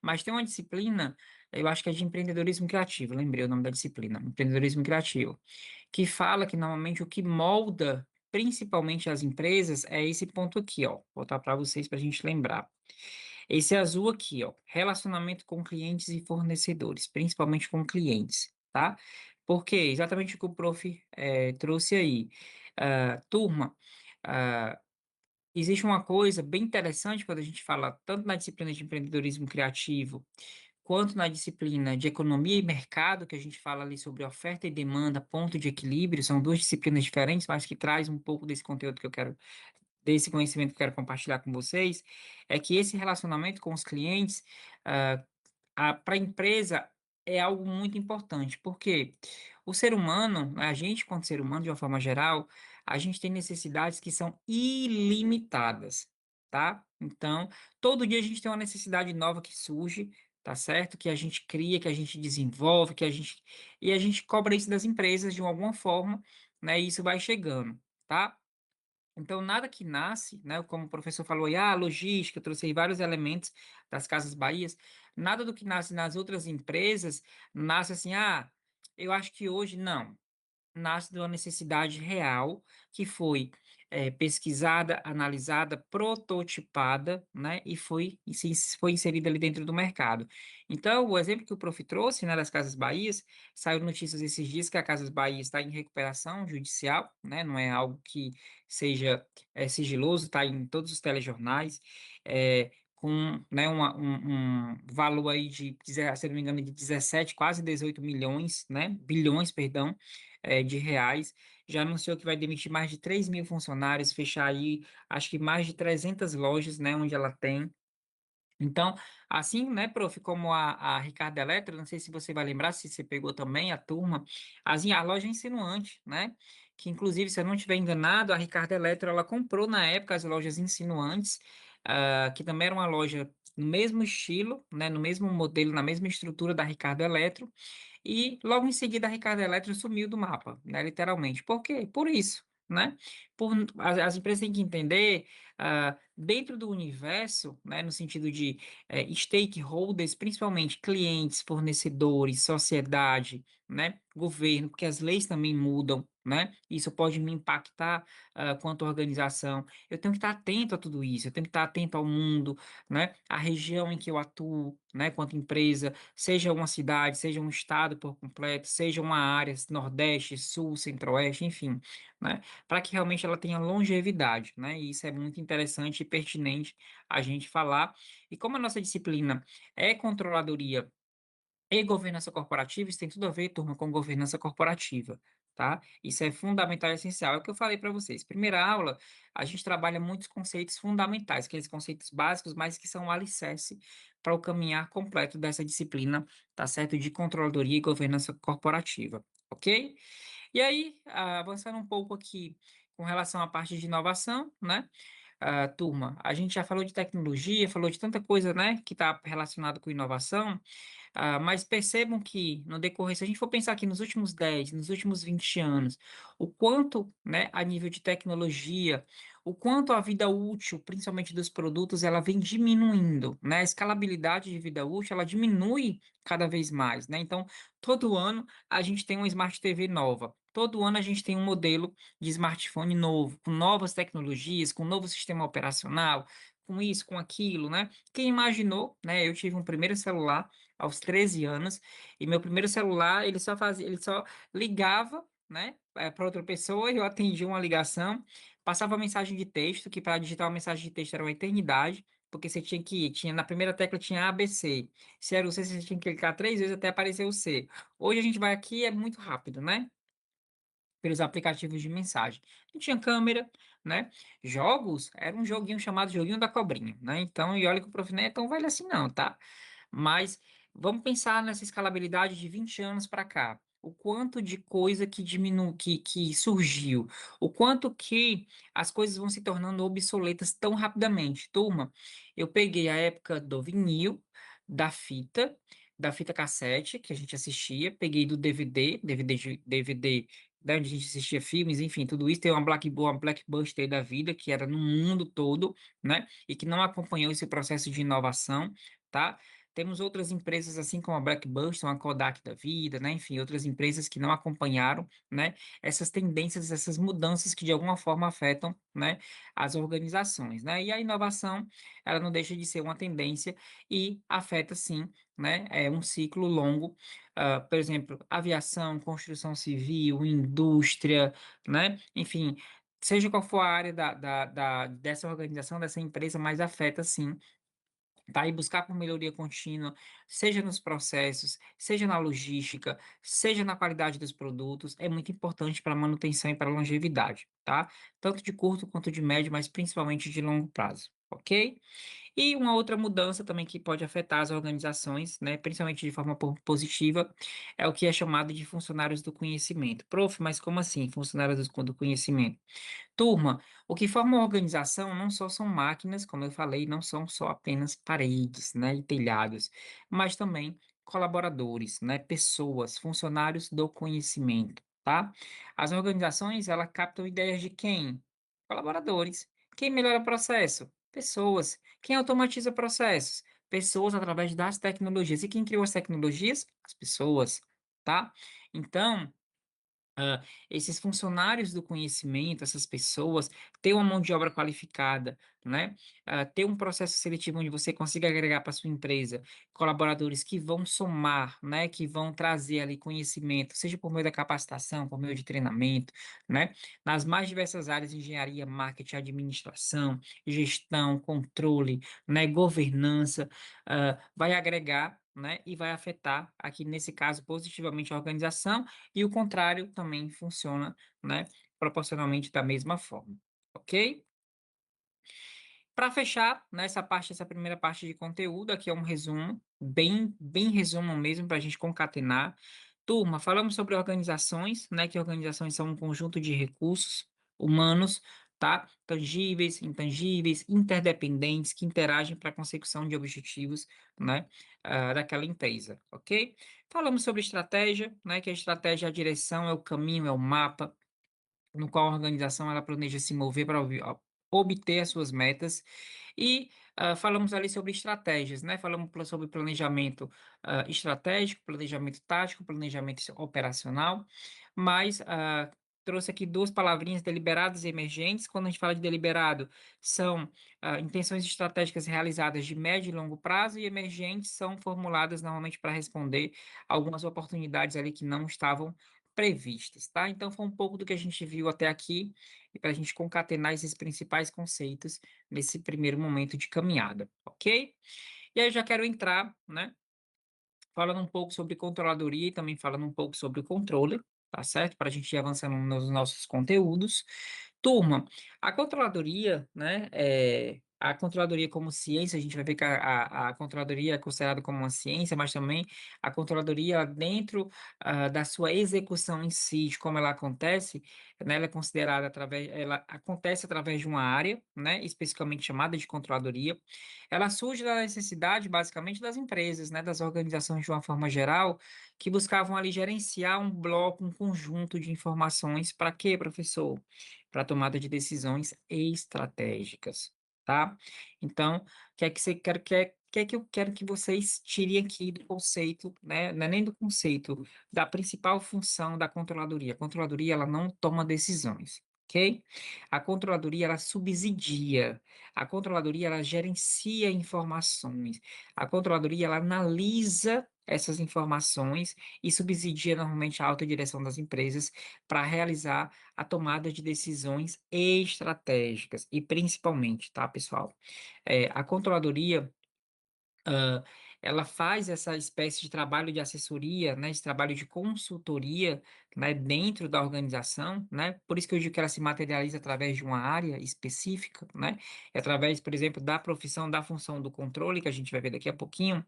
mas tem uma disciplina, eu acho que é de empreendedorismo criativo, lembrei o nome da disciplina, empreendedorismo criativo, que fala que normalmente o que molda principalmente as empresas é esse ponto aqui, ó. Vou botar para vocês para a gente lembrar. Esse azul aqui, ó, relacionamento com clientes e fornecedores, principalmente com clientes, tá? Porque exatamente o que o prof trouxe aí. Turma, ah, existe uma coisa bem interessante quando a gente fala tanto na disciplina de empreendedorismo criativo quanto na disciplina de economia e mercado, que a gente fala ali sobre oferta e demanda, ponto de equilíbrio, são duas disciplinas diferentes, mas que traz um pouco desse conteúdo que eu quero, desse conhecimento que eu quero compartilhar com vocês, é que esse relacionamento com os clientes, para a empresa, é algo muito importante, porque o ser humano, a gente, quanto ser humano, de uma forma geral, a gente tem necessidades que são ilimitadas, tá? Então, todo dia a gente tem uma necessidade nova que surge, tá certo? Que a gente cria, que a gente desenvolve, e a gente cobra isso das empresas de alguma forma, né? E isso vai chegando, tá? Então, nada que nasce, né, como o professor falou aí, logística, eu trouxe aí vários elementos das Casas Bahias, nada do que nasce nas outras empresas nasce assim, eu acho que hoje não nasce de uma necessidade real que foi pesquisada, analisada, prototipada, né, foi inserida ali dentro do mercado. Então, o exemplo que o prof trouxe, né, das Casas Bahias, saiu notícias esses dias que a Casas Bahia está em recuperação judicial, né, não é algo que seja sigiloso, está em todos os telejornais, com, né, um valor aí de, se não me engano, de 17, quase 18 milhões, né, bilhões, perdão, de reais, já anunciou que vai demitir mais de 3 mil funcionários, fechar aí, acho que mais de 300 lojas, né, onde ela tem. Então, assim, né, prof, como a Ricardo Eletro, não sei se você vai lembrar, se você pegou também a turma, a loja Insinuante, né, que inclusive, se eu não estiver enganado, a Ricardo Eletro, ela comprou na época as lojas Insinuantes, que também era uma loja no mesmo estilo, né, no mesmo modelo, na mesma estrutura da Ricardo Eletro, e logo em seguida a Ricardo Eletro sumiu do mapa, né, literalmente. Por quê? Por isso, né? As empresas têm que entender, dentro do universo, né, no sentido de stakeholders, principalmente clientes, fornecedores, sociedade, né, governo, porque as leis também mudam, né? Isso pode me impactar quanto organização. Eu tenho que estar atento a tudo isso, eu tenho que estar atento ao mundo, né? A região em que eu atuo, né, quanto empresa, seja uma cidade, seja um estado por completo, seja uma área, Nordeste, Sul, Centro-Oeste, enfim, né? Para que realmente ela tenha longevidade, né? E isso é muito interessante e pertinente a gente falar. E como a nossa disciplina é controladoria e governança corporativa, isso tem tudo a ver, turma, com governança corporativa, tá? Isso é fundamental e essencial. É o que eu falei para vocês. Primeira aula, a gente trabalha muitos conceitos fundamentais, aqueles conceitos básicos, mas que são o alicerce para o caminhar completo dessa disciplina, tá certo? De controladoria e governança corporativa, ok? E aí, avançando um pouco aqui com relação à parte de inovação, né? Turma, a gente já falou de tecnologia, falou de tanta coisa, né, que está relacionado com inovação. Mas percebam que, no decorrer, se a gente for pensar aqui nos últimos 10, nos últimos 20 anos, o quanto, né, a nível de tecnologia, o quanto a vida útil, principalmente dos produtos, ela vem diminuindo, né? A escalabilidade de vida útil, ela diminui cada vez mais, né? Então, todo ano a gente tem uma Smart TV nova. Todo ano a gente tem um modelo de smartphone novo, com novas tecnologias, com novo sistema operacional, com isso, com aquilo, né? Quem imaginou, né? Eu tive um primeiro celular aos 13 anos, e meu primeiro celular, ele só ligava, né, para outra pessoa, e eu atendia uma ligação, passava mensagem de texto, que para digitar uma mensagem de texto era uma eternidade, porque você tinha na primeira tecla tinha ABC. Se era o C, você tinha que clicar 3 vezes até aparecer o C. Hoje a gente vai aqui, é muito rápido, né? Pelos aplicativos de mensagem. Não tinha câmera, né? Jogos, era um joguinho chamado Joguinho da Cobrinha, né? Então, e olha que o prof não é tão velho assim não, tá? Mas vamos pensar nessa escalabilidade de 20 anos para cá. O quanto de coisa que surgiu, o quanto que as coisas vão se tornando obsoletas tão rapidamente. Turma, eu peguei a época do vinil, da fita, da fita cassete que a gente assistia, peguei do DVD, né, onde a gente assistia filmes, enfim, tudo isso. Tem uma Blockbuster da vida, que era no mundo todo, né? E que não acompanhou esse processo de inovação, tá? Temos outras empresas, assim como a Blockbuster, a Kodak da vida, né? Enfim, outras empresas que não acompanharam, né? Essas tendências, essas mudanças que de alguma forma afetam, né? As organizações, né? E a inovação, ela não deixa de ser uma tendência e afeta, sim, né? É um ciclo longo, por exemplo, aviação, construção civil, indústria, né? Enfim, seja qual for a área dessa organização, dessa empresa, mas afeta sim, tá? E buscar por melhoria contínua, seja nos processos, seja na logística, seja na qualidade dos produtos, é muito importante para a manutenção e para a longevidade, tá? Tanto de curto quanto de médio, mas principalmente de longo prazo, ok? E uma outra mudança também que pode afetar as organizações, né, principalmente de forma positiva, é o que é chamado de funcionários do conhecimento. Prof, mas como assim, funcionários do conhecimento? Turma, o que forma uma organização não só são máquinas, como eu falei, não são só apenas paredes, né, e telhados, mas também colaboradores, né, pessoas, funcionários do conhecimento, tá? As organizações, elas captam ideias de quem? Colaboradores. Quem melhora o processo? Pessoas. Quem automatiza processos? Pessoas através das tecnologias. E quem criou as tecnologias? As pessoas, tá? Então, ah, esses funcionários do conhecimento, essas pessoas, ter uma mão de obra qualificada, né? Ter um processo seletivo onde você consiga agregar para sua empresa colaboradores que vão somar, né? Que vão trazer ali conhecimento, seja por meio da capacitação, por meio de treinamento, né? Nas mais diversas áreas, engenharia, marketing, administração, gestão, controle, né? Governança, vai agregar, né? E vai afetar, aqui nesse caso, positivamente a organização, e o contrário também funciona, né, proporcionalmente da mesma forma, ok? Para fechar, nessa parte, essa primeira parte de conteúdo, aqui é um resumo, bem resumo mesmo, para a gente concatenar. Turma, falamos sobre organizações, né, que organizações são um conjunto de recursos humanos, tá? Tangíveis, intangíveis, interdependentes, que interagem para a consecução de objetivos, né, daquela empresa, ok? Falamos sobre estratégia, né, que a estratégia é a direção, é o caminho, é o mapa, no qual a organização ela planeja se mover para obter as suas metas. E falamos ali sobre estratégias, né? Falamos sobre planejamento estratégico, planejamento tático, planejamento operacional, mas trouxe aqui duas palavrinhas: deliberados e emergentes. Quando a gente fala de deliberado, são intenções estratégicas realizadas de médio e longo prazo, e emergentes são formuladas normalmente para responder algumas oportunidades ali que não estavam previstas, tá? Então, foi um pouco do que a gente viu até aqui, e para a gente concatenar esses principais conceitos nesse primeiro momento de caminhada, ok? E aí eu já quero entrar, né, falando um pouco sobre controladoria e também falando um pouco sobre o controle, tá certo? Para a gente ir avançando nos nossos conteúdos. Turma, a controladoria, né, a controladoria como ciência, a gente vai ver que a controladoria é considerada como uma ciência, mas também a controladoria dentro da sua execução em si, de como ela acontece, né, ela é considerada ela acontece através de uma área, né, especificamente chamada de controladoria. Ela surge da necessidade, basicamente, das empresas, né, das organizações de uma forma geral, que buscavam ali gerenciar um bloco, um conjunto de informações. Para quê, professor? para tomada de decisões estratégicas, tá? Então, o que é que você quer que é que eu quero que vocês tirem aqui do conceito, né? Não é nem do conceito, da principal função da controladoria. A controladoria, ela não toma decisões, ok? A controladoria, ela subsidia. A controladoria, ela gerencia informações. A controladoria, ela analisa essas informações e subsidia normalmente a alta direção das empresas para realizar a tomada de decisões estratégicas e principalmente, tá, pessoal? A controladoria, ah, ela faz essa espécie de trabalho de assessoria, né, de trabalho de consultoria, né, dentro da organização, né? Por isso que eu digo que ela se materializa através de uma área específica, né? Através, por exemplo, da profissão, da função do controle, que a gente vai ver daqui a pouquinho,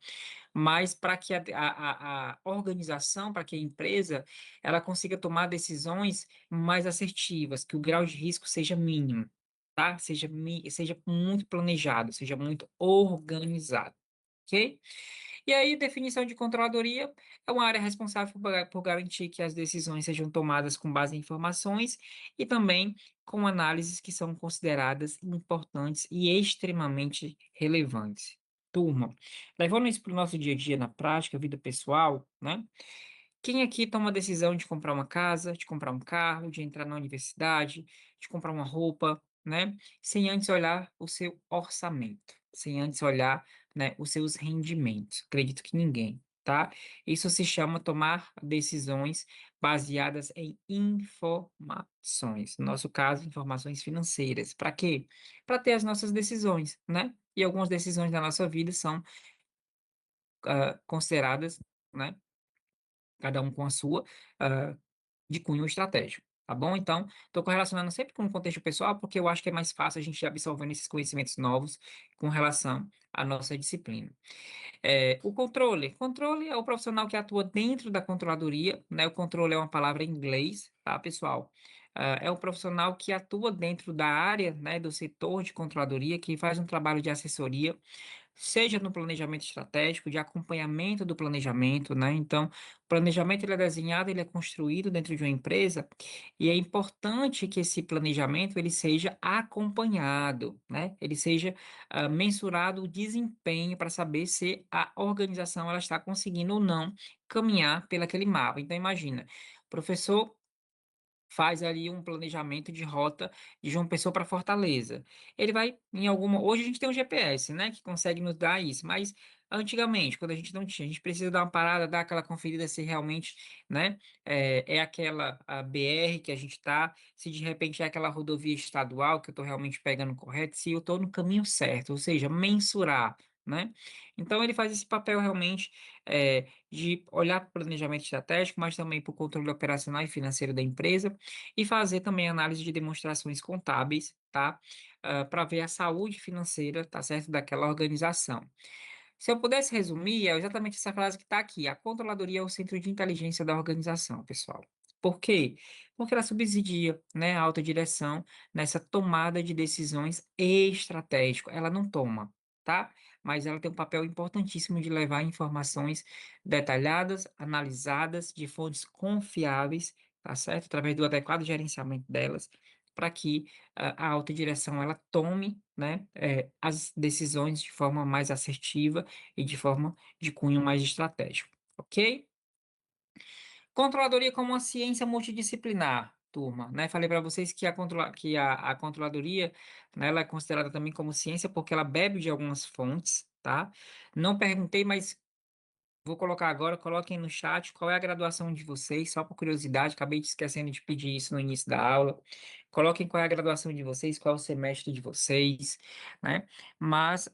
mas para que a organização, para que a empresa, ela consiga tomar decisões mais assertivas, que o grau de risco seja mínimo, tá? Seja muito planejado, seja muito organizado, ok? E aí, definição de controladoria é uma área responsável por garantir que as decisões sejam tomadas com base em informações e também com análises que são consideradas importantes e extremamente relevantes. Turma, levando isso para o nosso dia a dia na prática, vida pessoal, né? Quem aqui toma a decisão de comprar uma casa, de comprar um carro, de entrar na universidade, de comprar uma roupa, né? Sem antes olhar o seu orçamento, sem antes olhar, né, os seus rendimentos. Acredito que ninguém, tá? Isso se chama tomar decisões baseadas em informações. No nosso caso, informações financeiras. Para quê? Para ter as nossas decisões, né? E algumas decisões da nossa vida são consideradas, né? Cada um com a sua, ah, de cunho estratégico, tá bom? Então, estou correlacionando sempre com o contexto pessoal, porque eu acho que é mais fácil a gente ir absorvendo esses conhecimentos novos com relação à nossa disciplina. O controle. Controle é o profissional que atua dentro da controladoria, né? O controle é uma palavra em inglês, tá, pessoal? É o profissional que atua dentro da área, né, do setor de controladoria, que faz um trabalho de assessoria, seja no planejamento estratégico, de acompanhamento do planejamento, né? Então, o planejamento ele é desenhado, ele é construído dentro de uma empresa, e é importante que esse planejamento ele seja acompanhado, né? Ele seja mensurado o desempenho para saber se a organização ela está conseguindo ou não caminhar pelaquele mapa. Então, imagina, o professor faz ali um planejamento de rota de João Pessoa para Fortaleza. Ele vai em alguma. Hoje a gente tem um GPS, né, que consegue nos dar isso, mas antigamente, quando a gente não tinha, a gente precisa dar uma parada, dar aquela conferida se realmente, né, é aquela a BR que a gente está, se de repente é aquela rodovia estadual que eu estou realmente pegando correto, se eu estou no caminho certo, ou seja, mensurar. Né? Então ele faz esse papel realmente de olhar para o planejamento estratégico, mas também para o controle operacional e financeiro da empresa, e fazer também análise de demonstrações contábeis, tá? Para ver a saúde financeira, tá certo, daquela organização. Se eu pudesse resumir, é exatamente essa frase que está aqui. A controladoria é o centro de inteligência da organização, pessoal. Por quê? Porque ela subsidia, né, a alta direção nessa tomada de decisões estratégicas. Ela não toma, tá? Mas ela tem um papel importantíssimo de levar informações detalhadas, analisadas, de fontes confiáveis, tá certo? Através do adequado gerenciamento delas, para que a alta direção ela tome, né, as decisões de forma mais assertiva e de forma de cunho mais estratégico, ok? Controladoria como uma ciência multidisciplinar, turma, né? Falei para vocês que a controladoria, né, ela é considerada também como ciência porque ela bebe de algumas fontes, tá? Não perguntei, mas vou colocar agora, coloquem no chat qual é a graduação de vocês, só por curiosidade, acabei esquecendo de pedir isso no início da aula. Coloquem qual é a graduação de vocês, qual é o semestre de vocês, né? Mas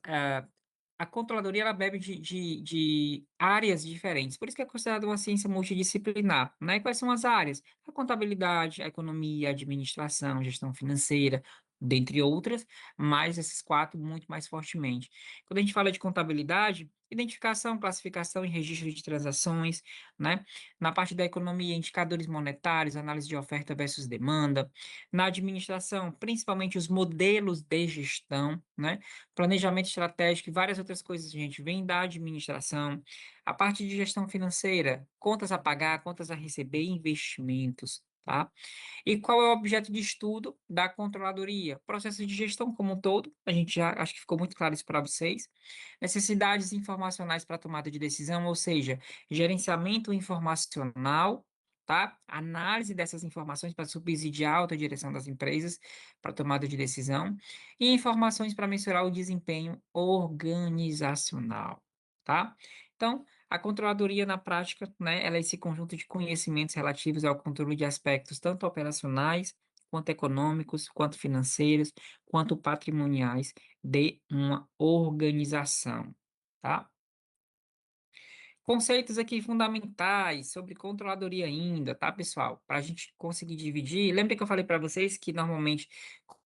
a controladoria ela bebe de áreas diferentes, por isso que é considerada uma ciência multidisciplinar, né? Quais são as áreas? A contabilidade, a economia, a administração, gestão financeira, dentre outras, mas esses quatro muito mais fortemente. Quando a gente fala de contabilidade, identificação, classificação e registro de transações, né? Na parte da economia, indicadores monetários, análise de oferta versus demanda. Na administração, principalmente os modelos de gestão, né? Planejamento estratégico e várias outras coisas, gente, vem da administração. A parte de gestão financeira, contas a pagar, contas a receber, investimentos, tá? E qual é o objeto de estudo da controladoria? Processo de gestão como um todo, a gente já acho que ficou muito claro isso para vocês. Necessidades informacionais para tomada de decisão, ou seja, gerenciamento informacional, tá? Análise dessas informações para subsidiar a alta direção das empresas para tomada de decisão e informações para mensurar o desempenho organizacional, tá? Então, a controladoria na prática, né, ela é esse conjunto de conhecimentos relativos ao controle de aspectos tanto operacionais, quanto econômicos, quanto financeiros, quanto patrimoniais de uma organização, tá? Conceitos aqui fundamentais sobre controladoria ainda, tá, pessoal? Para a gente conseguir dividir. Lembra que eu falei para vocês que normalmente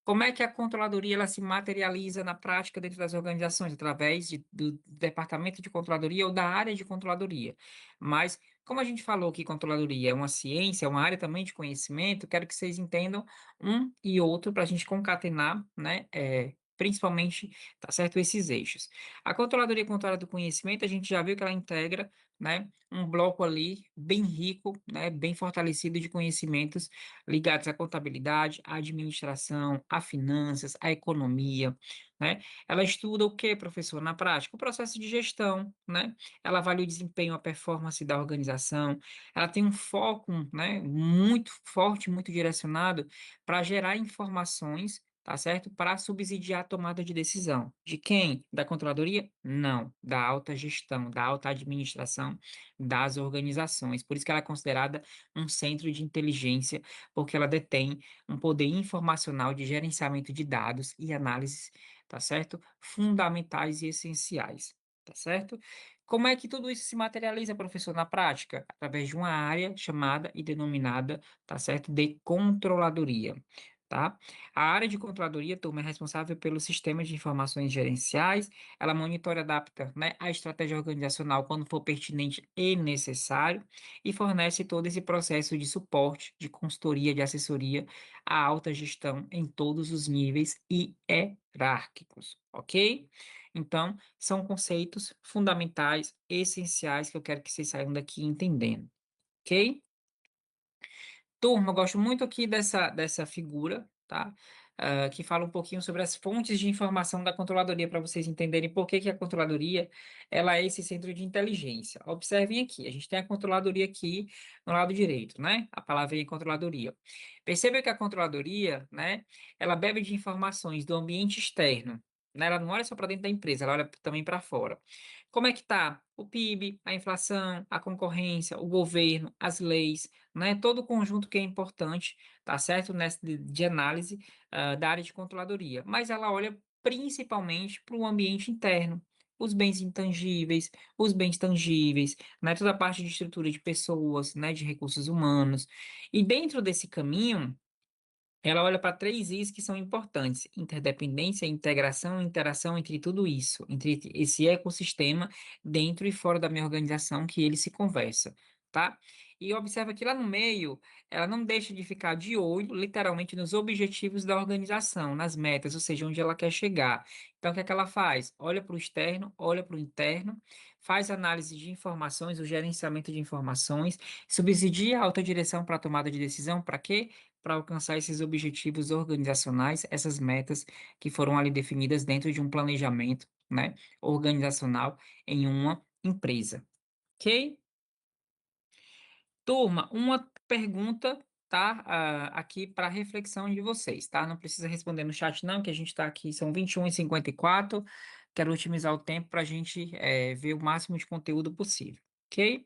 como é que a controladoria ela se materializa na prática dentro das organizações através do departamento de controladoria ou da área de controladoria. Mas como a gente falou que controladoria é uma ciência, é uma área também de conhecimento, quero que vocês entendam um e outro para a gente concatenar, né? Principalmente, tá certo? Esses eixos. A controladoria contábil do conhecimento, a gente já viu que ela integra, né, um bloco ali bem rico, né, bem fortalecido de conhecimentos ligados à contabilidade, à administração, a finanças, à economia, né? Ela estuda o que, professor, na prática? O processo de gestão, né? Ela avalia o desempenho, a performance da organização. Ela tem um foco, né, muito forte, muito direcionado para gerar informações, tá certo? Para subsidiar a tomada de decisão. De quem? Da controladoria? Não, da alta gestão, da alta administração das organizações. Por isso que ela é considerada um centro de inteligência, porque ela detém um poder informacional de gerenciamento de dados e análises, tá certo? Fundamentais e essenciais, tá certo? Como é que tudo isso se materializa, professor, na prática? Através de uma área chamada e denominada, tá certo? De controladoria. Tá? A área de controladoria, turma, é responsável pelo sistema de informações gerenciais, ela monitora e adapta, né, a estratégia organizacional quando for pertinente e necessário, e fornece todo esse processo de suporte, de consultoria, de assessoria à alta gestão em todos os níveis e hierárquicos, ok? Então, são conceitos fundamentais, essenciais, que eu quero que vocês saiam daqui entendendo, ok? Turma, eu gosto muito aqui dessa figura, tá? Que fala um pouquinho sobre as fontes de informação da controladoria, para vocês entenderem por que que a controladoria ela é esse centro de inteligência. Observem aqui, a gente tem a controladoria aqui no lado direito, né? A palavrinha controladoria. Perceba que a controladoria, né? Ela bebe de informações do ambiente externo, né? Ela não olha só para dentro da empresa, ela olha também para fora. Como é que tá? O PIB, a inflação, a concorrência, o governo, as leis, né? Todo o conjunto que é importante, tá certo? Nessa de análise da área de controladoria. Mas ela olha principalmente para o ambiente interno, os bens intangíveis, os bens tangíveis, né? Toda a parte de estrutura de pessoas, né? De recursos humanos. E dentro desse caminho, ela olha para três Is que são importantes: interdependência, integração e interação entre tudo isso, entre esse ecossistema dentro e fora da minha organização que ele se conversa, tá? E observa que lá no meio, ela não deixa de ficar de olho, literalmente, nos objetivos da organização, nas metas, ou seja, onde ela quer chegar. Então, o que é que ela faz? Olha para o externo, olha para o interno, faz análise de informações, o gerenciamento de informações, subsidia a alta direção para a tomada de decisão, para quê? Para alcançar esses objetivos organizacionais, essas metas que foram ali definidas dentro de um planejamento, né, organizacional em uma empresa. Ok? Turma, uma pergunta, tá? Aqui para reflexão de vocês, tá? Não precisa responder no chat, não, que a gente está aqui, são 21h54. Quero otimizar o tempo para a gente ver o máximo de conteúdo possível, ok?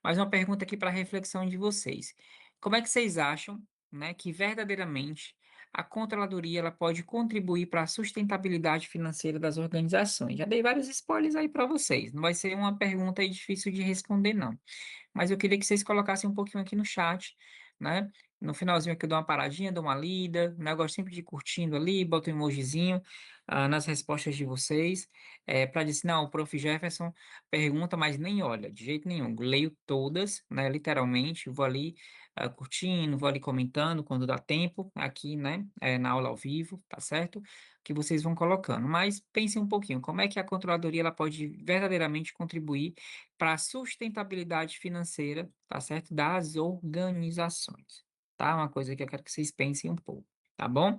Mais uma pergunta aqui para reflexão de vocês. Como é que vocês acham, né, que verdadeiramente a controladoria ela pode contribuir para a sustentabilidade financeira das organizações? Já dei vários spoilers aí para vocês. Não vai ser uma pergunta aí difícil de responder, não, mas eu queria que vocês colocassem um pouquinho aqui no chat, né? No finalzinho aqui eu dou uma paradinha, dou uma lida, né? Eu gosto sempre de ir curtindo ali, boto um emojizinho nas respostas de vocês, para dizer, não, o Prof. Jefferson pergunta, mas nem olha, de jeito nenhum. Leio todas, né? Literalmente, vou ali curtindo, vou ali comentando quando dá tempo, aqui, né? Na aula ao vivo, tá certo? Que vocês vão colocando. Mas pensem um pouquinho, como é que a controladoria ela pode verdadeiramente contribuir para a sustentabilidade financeira, tá certo? Das organizações. tá? Uma coisa que eu quero que vocês pensem um pouco, tá bom?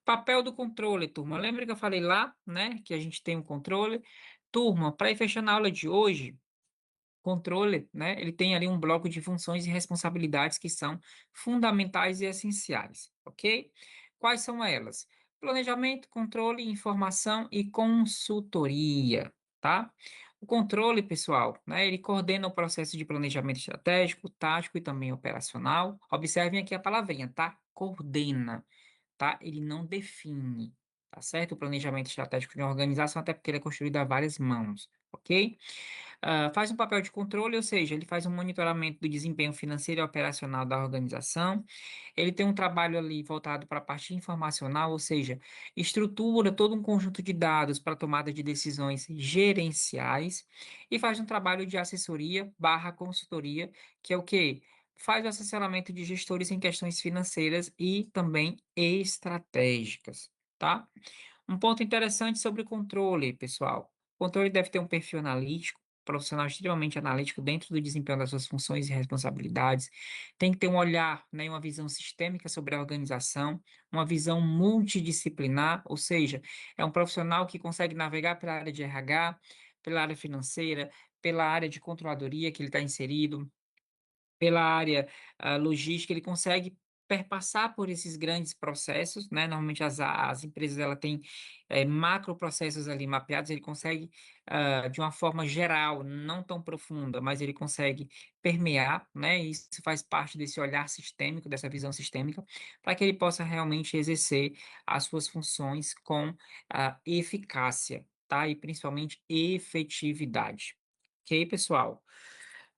Papel do controle, turma. Lembra que eu falei lá, né, que a gente tem um controle? Turma, para ir fechando a aula de hoje, controle, né, ele tem ali um bloco de funções e responsabilidades que são fundamentais e essenciais, ok? Quais são elas? Planejamento, controle, informação e consultoria, tá? O controle, pessoal, né, ele coordena o processo de planejamento estratégico, tático e também operacional. Observem aqui a palavrinha, tá? Coordena, tá? Ele não define, tá certo? O planejamento estratégico de uma organização, até porque ele é construído a várias mãos, ok? Faz um papel de controle, ou seja, ele faz um monitoramento do desempenho financeiro e operacional da organização. Ele tem um trabalho ali voltado para a parte informacional, ou seja, estrutura todo um conjunto de dados para tomada de decisões gerenciais e faz um trabalho de assessoria barra consultoria, que é o quê? Faz o assessoramento de gestores em questões financeiras e também estratégicas, tá? Um ponto interessante sobre o controle, pessoal. O controle deve ter um perfil analítico, profissional extremamente analítico dentro do desempenho das suas funções e responsabilidades. Tem que ter um olhar, né, uma visão sistêmica sobre a organização, uma visão multidisciplinar, ou seja, é um profissional que consegue navegar pela área de RH, pela área financeira, pela área de controladoria que ele está inserido, pela área, logística, ele consegue perpassar por esses grandes processos, né, normalmente as empresas ela têm, macroprocessos ali mapeados, ele consegue, de uma forma geral, não tão profunda, mas ele consegue permear, né, e isso faz parte desse olhar sistêmico, dessa visão sistêmica, para que ele possa realmente exercer as suas funções com, eficácia, tá, e principalmente efetividade. Ok, pessoal?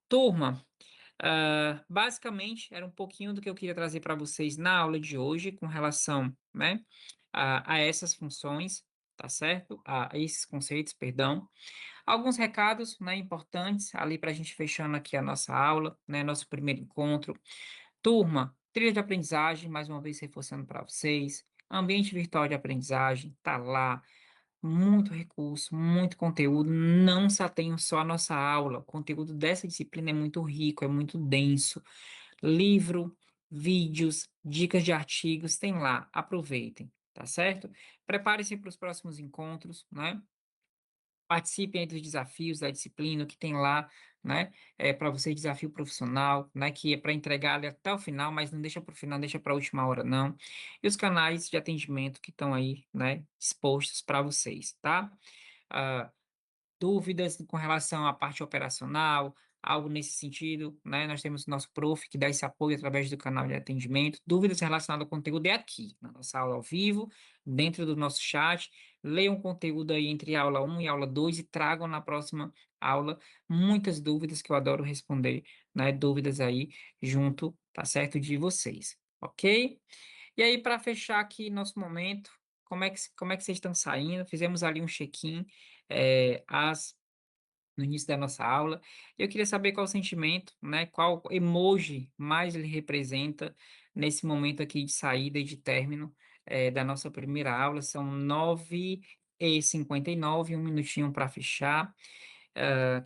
Turma, basicamente, era um pouquinho do que eu queria trazer para vocês na aula de hoje, com relação, né, a essas funções, tá certo? A esses conceitos, perdão. Alguns recados, né, importantes, ali para a gente fechando aqui a nossa aula, né, nosso primeiro encontro. Turma, trilha de aprendizagem, mais uma vez reforçando para vocês. Ambiente virtual de aprendizagem, tá lá muito recurso, muito conteúdo, não só tem só a nossa aula, o conteúdo dessa disciplina é muito rico, é muito denso. Livro, vídeos, dicas de artigos, tem lá, aproveitem, tá certo? Prepare-se para os próximos encontros, né? Participem aí dos desafios da disciplina que tem lá, né? Para você, desafio profissional, né? Que é para entregar ali até o final, mas não deixa para o final, deixa para a última hora, não. E os canais de atendimento que estão aí, né? Expostos para vocês, tá? Ah, dúvidas com relação à parte operacional, algo nesse sentido, né? Nós temos o nosso prof que dá esse apoio através do canal de atendimento. Dúvidas relacionadas ao conteúdo é aqui, na nossa aula ao vivo, dentro do nosso chat. Leiam o conteúdo aí entre aula 1 e aula 2 e tragam na próxima aula muitas dúvidas que eu adoro responder, né? Dúvidas aí junto, tá certo, de vocês, ok? E aí, para fechar aqui nosso momento, como é que vocês estão saindo? Fizemos ali um check-in, no início da nossa aula. Eu queria saber qual o sentimento, né? Qual emoji mais lhe representa nesse momento aqui de saída e de término, da nossa primeira aula. São 9h59, um minutinho para fechar.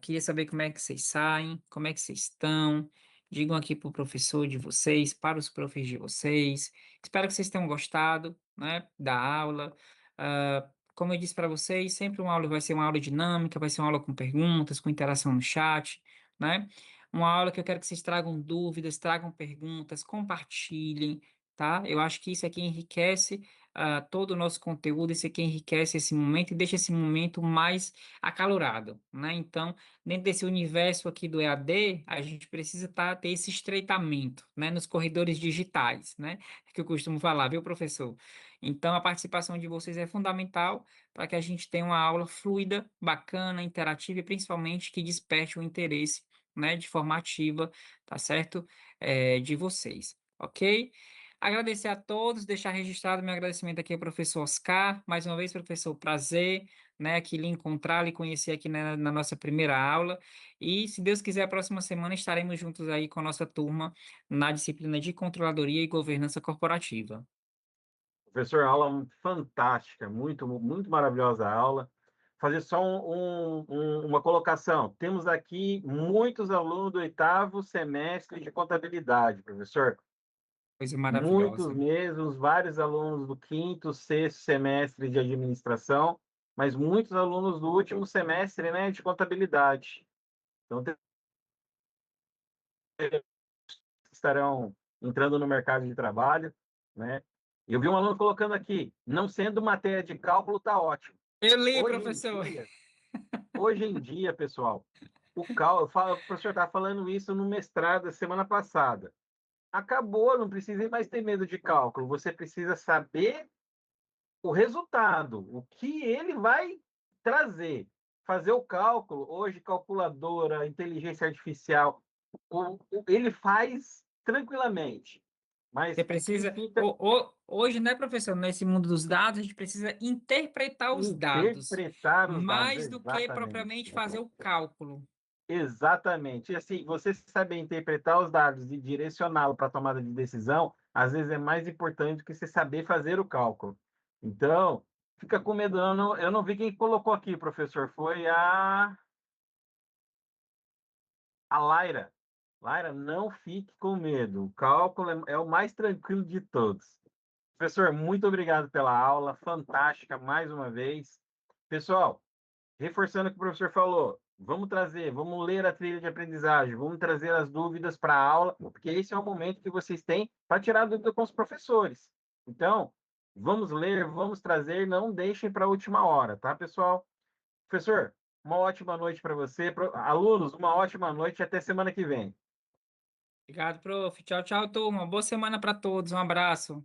Queria saber como é que vocês saem, como é que vocês estão. Digam aqui para o professor de vocês, para os profs de vocês. Espero que vocês tenham gostado, né, da aula. Como eu disse para vocês, sempre uma aula vai ser uma aula dinâmica, vai ser uma aula com perguntas, com interação no chat, né? Uma aula que eu quero que vocês tragam dúvidas, tragam perguntas, compartilhem, tá? Eu acho que isso aqui enriquece todo o nosso conteúdo, isso aqui enriquece esse momento e deixa esse momento mais acalorado, né? Então, dentro desse universo aqui do EAD, a gente precisa ter esse estreitamento, né? Nos corredores digitais, né? Que eu costumo falar, viu, professor? Então, a participação de vocês é fundamental para que a gente tenha uma aula fluida, bacana, interativa e principalmente que desperte o interesse, né, de forma ativa, tá certo? De vocês, ok? Agradecer a todos, deixar registrado meu agradecimento aqui ao professor Oscar. Mais uma vez, professor, prazer, né, aqui lhe encontrar, lhe conhecer aqui na nossa primeira aula. E, se Deus quiser, a próxima semana estaremos juntos aí com a nossa turma na disciplina de Controladoria e Governança Corporativa. Professor, aula fantástica, muito, muito maravilhosa a aula. Fazer só uma colocação. Temos aqui muitos alunos do oitavo semestre de contabilidade, professor. Coisa Muitos maravilhosa. mesmos, vários alunos do quinto, sexto semestre de administração, mas muitos alunos do último semestre, né, de contabilidade. Então, estarão entrando no mercado de trabalho, né? Eu vi um aluno colocando aqui, não sendo matéria de cálculo, está ótimo. Eu li, Hoje em professor. dia, hoje em dia, pessoal, o cálculo, o professor estava falando isso no mestrado semana passada. Acabou, não precisa mais ter medo de cálculo. Você precisa saber o resultado, o que ele vai trazer. Fazer o cálculo, hoje, calculadora, inteligência artificial, ele faz tranquilamente. Você Mas o que precisa. fica Hoje, né, professor? Nesse mundo dos dados, a gente precisa interpretar os dados, interpretar os dados, mais do que exatamente. propriamente fazer o cálculo. Exatamente. E assim, você saber interpretar os dados e direcioná-lo para a tomada de decisão, às vezes é mais importante do que você saber fazer o cálculo. Então, fica com medo. Eu não vi quem colocou aqui, professor. Foi a Laira. Laira, não fique com medo. O cálculo é o mais tranquilo de todos. Professor, muito obrigado pela aula. Fantástica, mais uma vez. Pessoal, reforçando o que o professor falou, vamos ler a trilha de aprendizagem, vamos trazer as dúvidas para a aula, porque esse é o momento que vocês têm para tirar dúvida com os professores. Então, vamos ler, vamos trazer, não deixem para a última hora, tá, pessoal? Professor, uma ótima noite para você. Alunos, uma ótima noite e até semana que vem. Obrigado, prof. Tchau, tchau, turma. Boa semana para todos. Um abraço.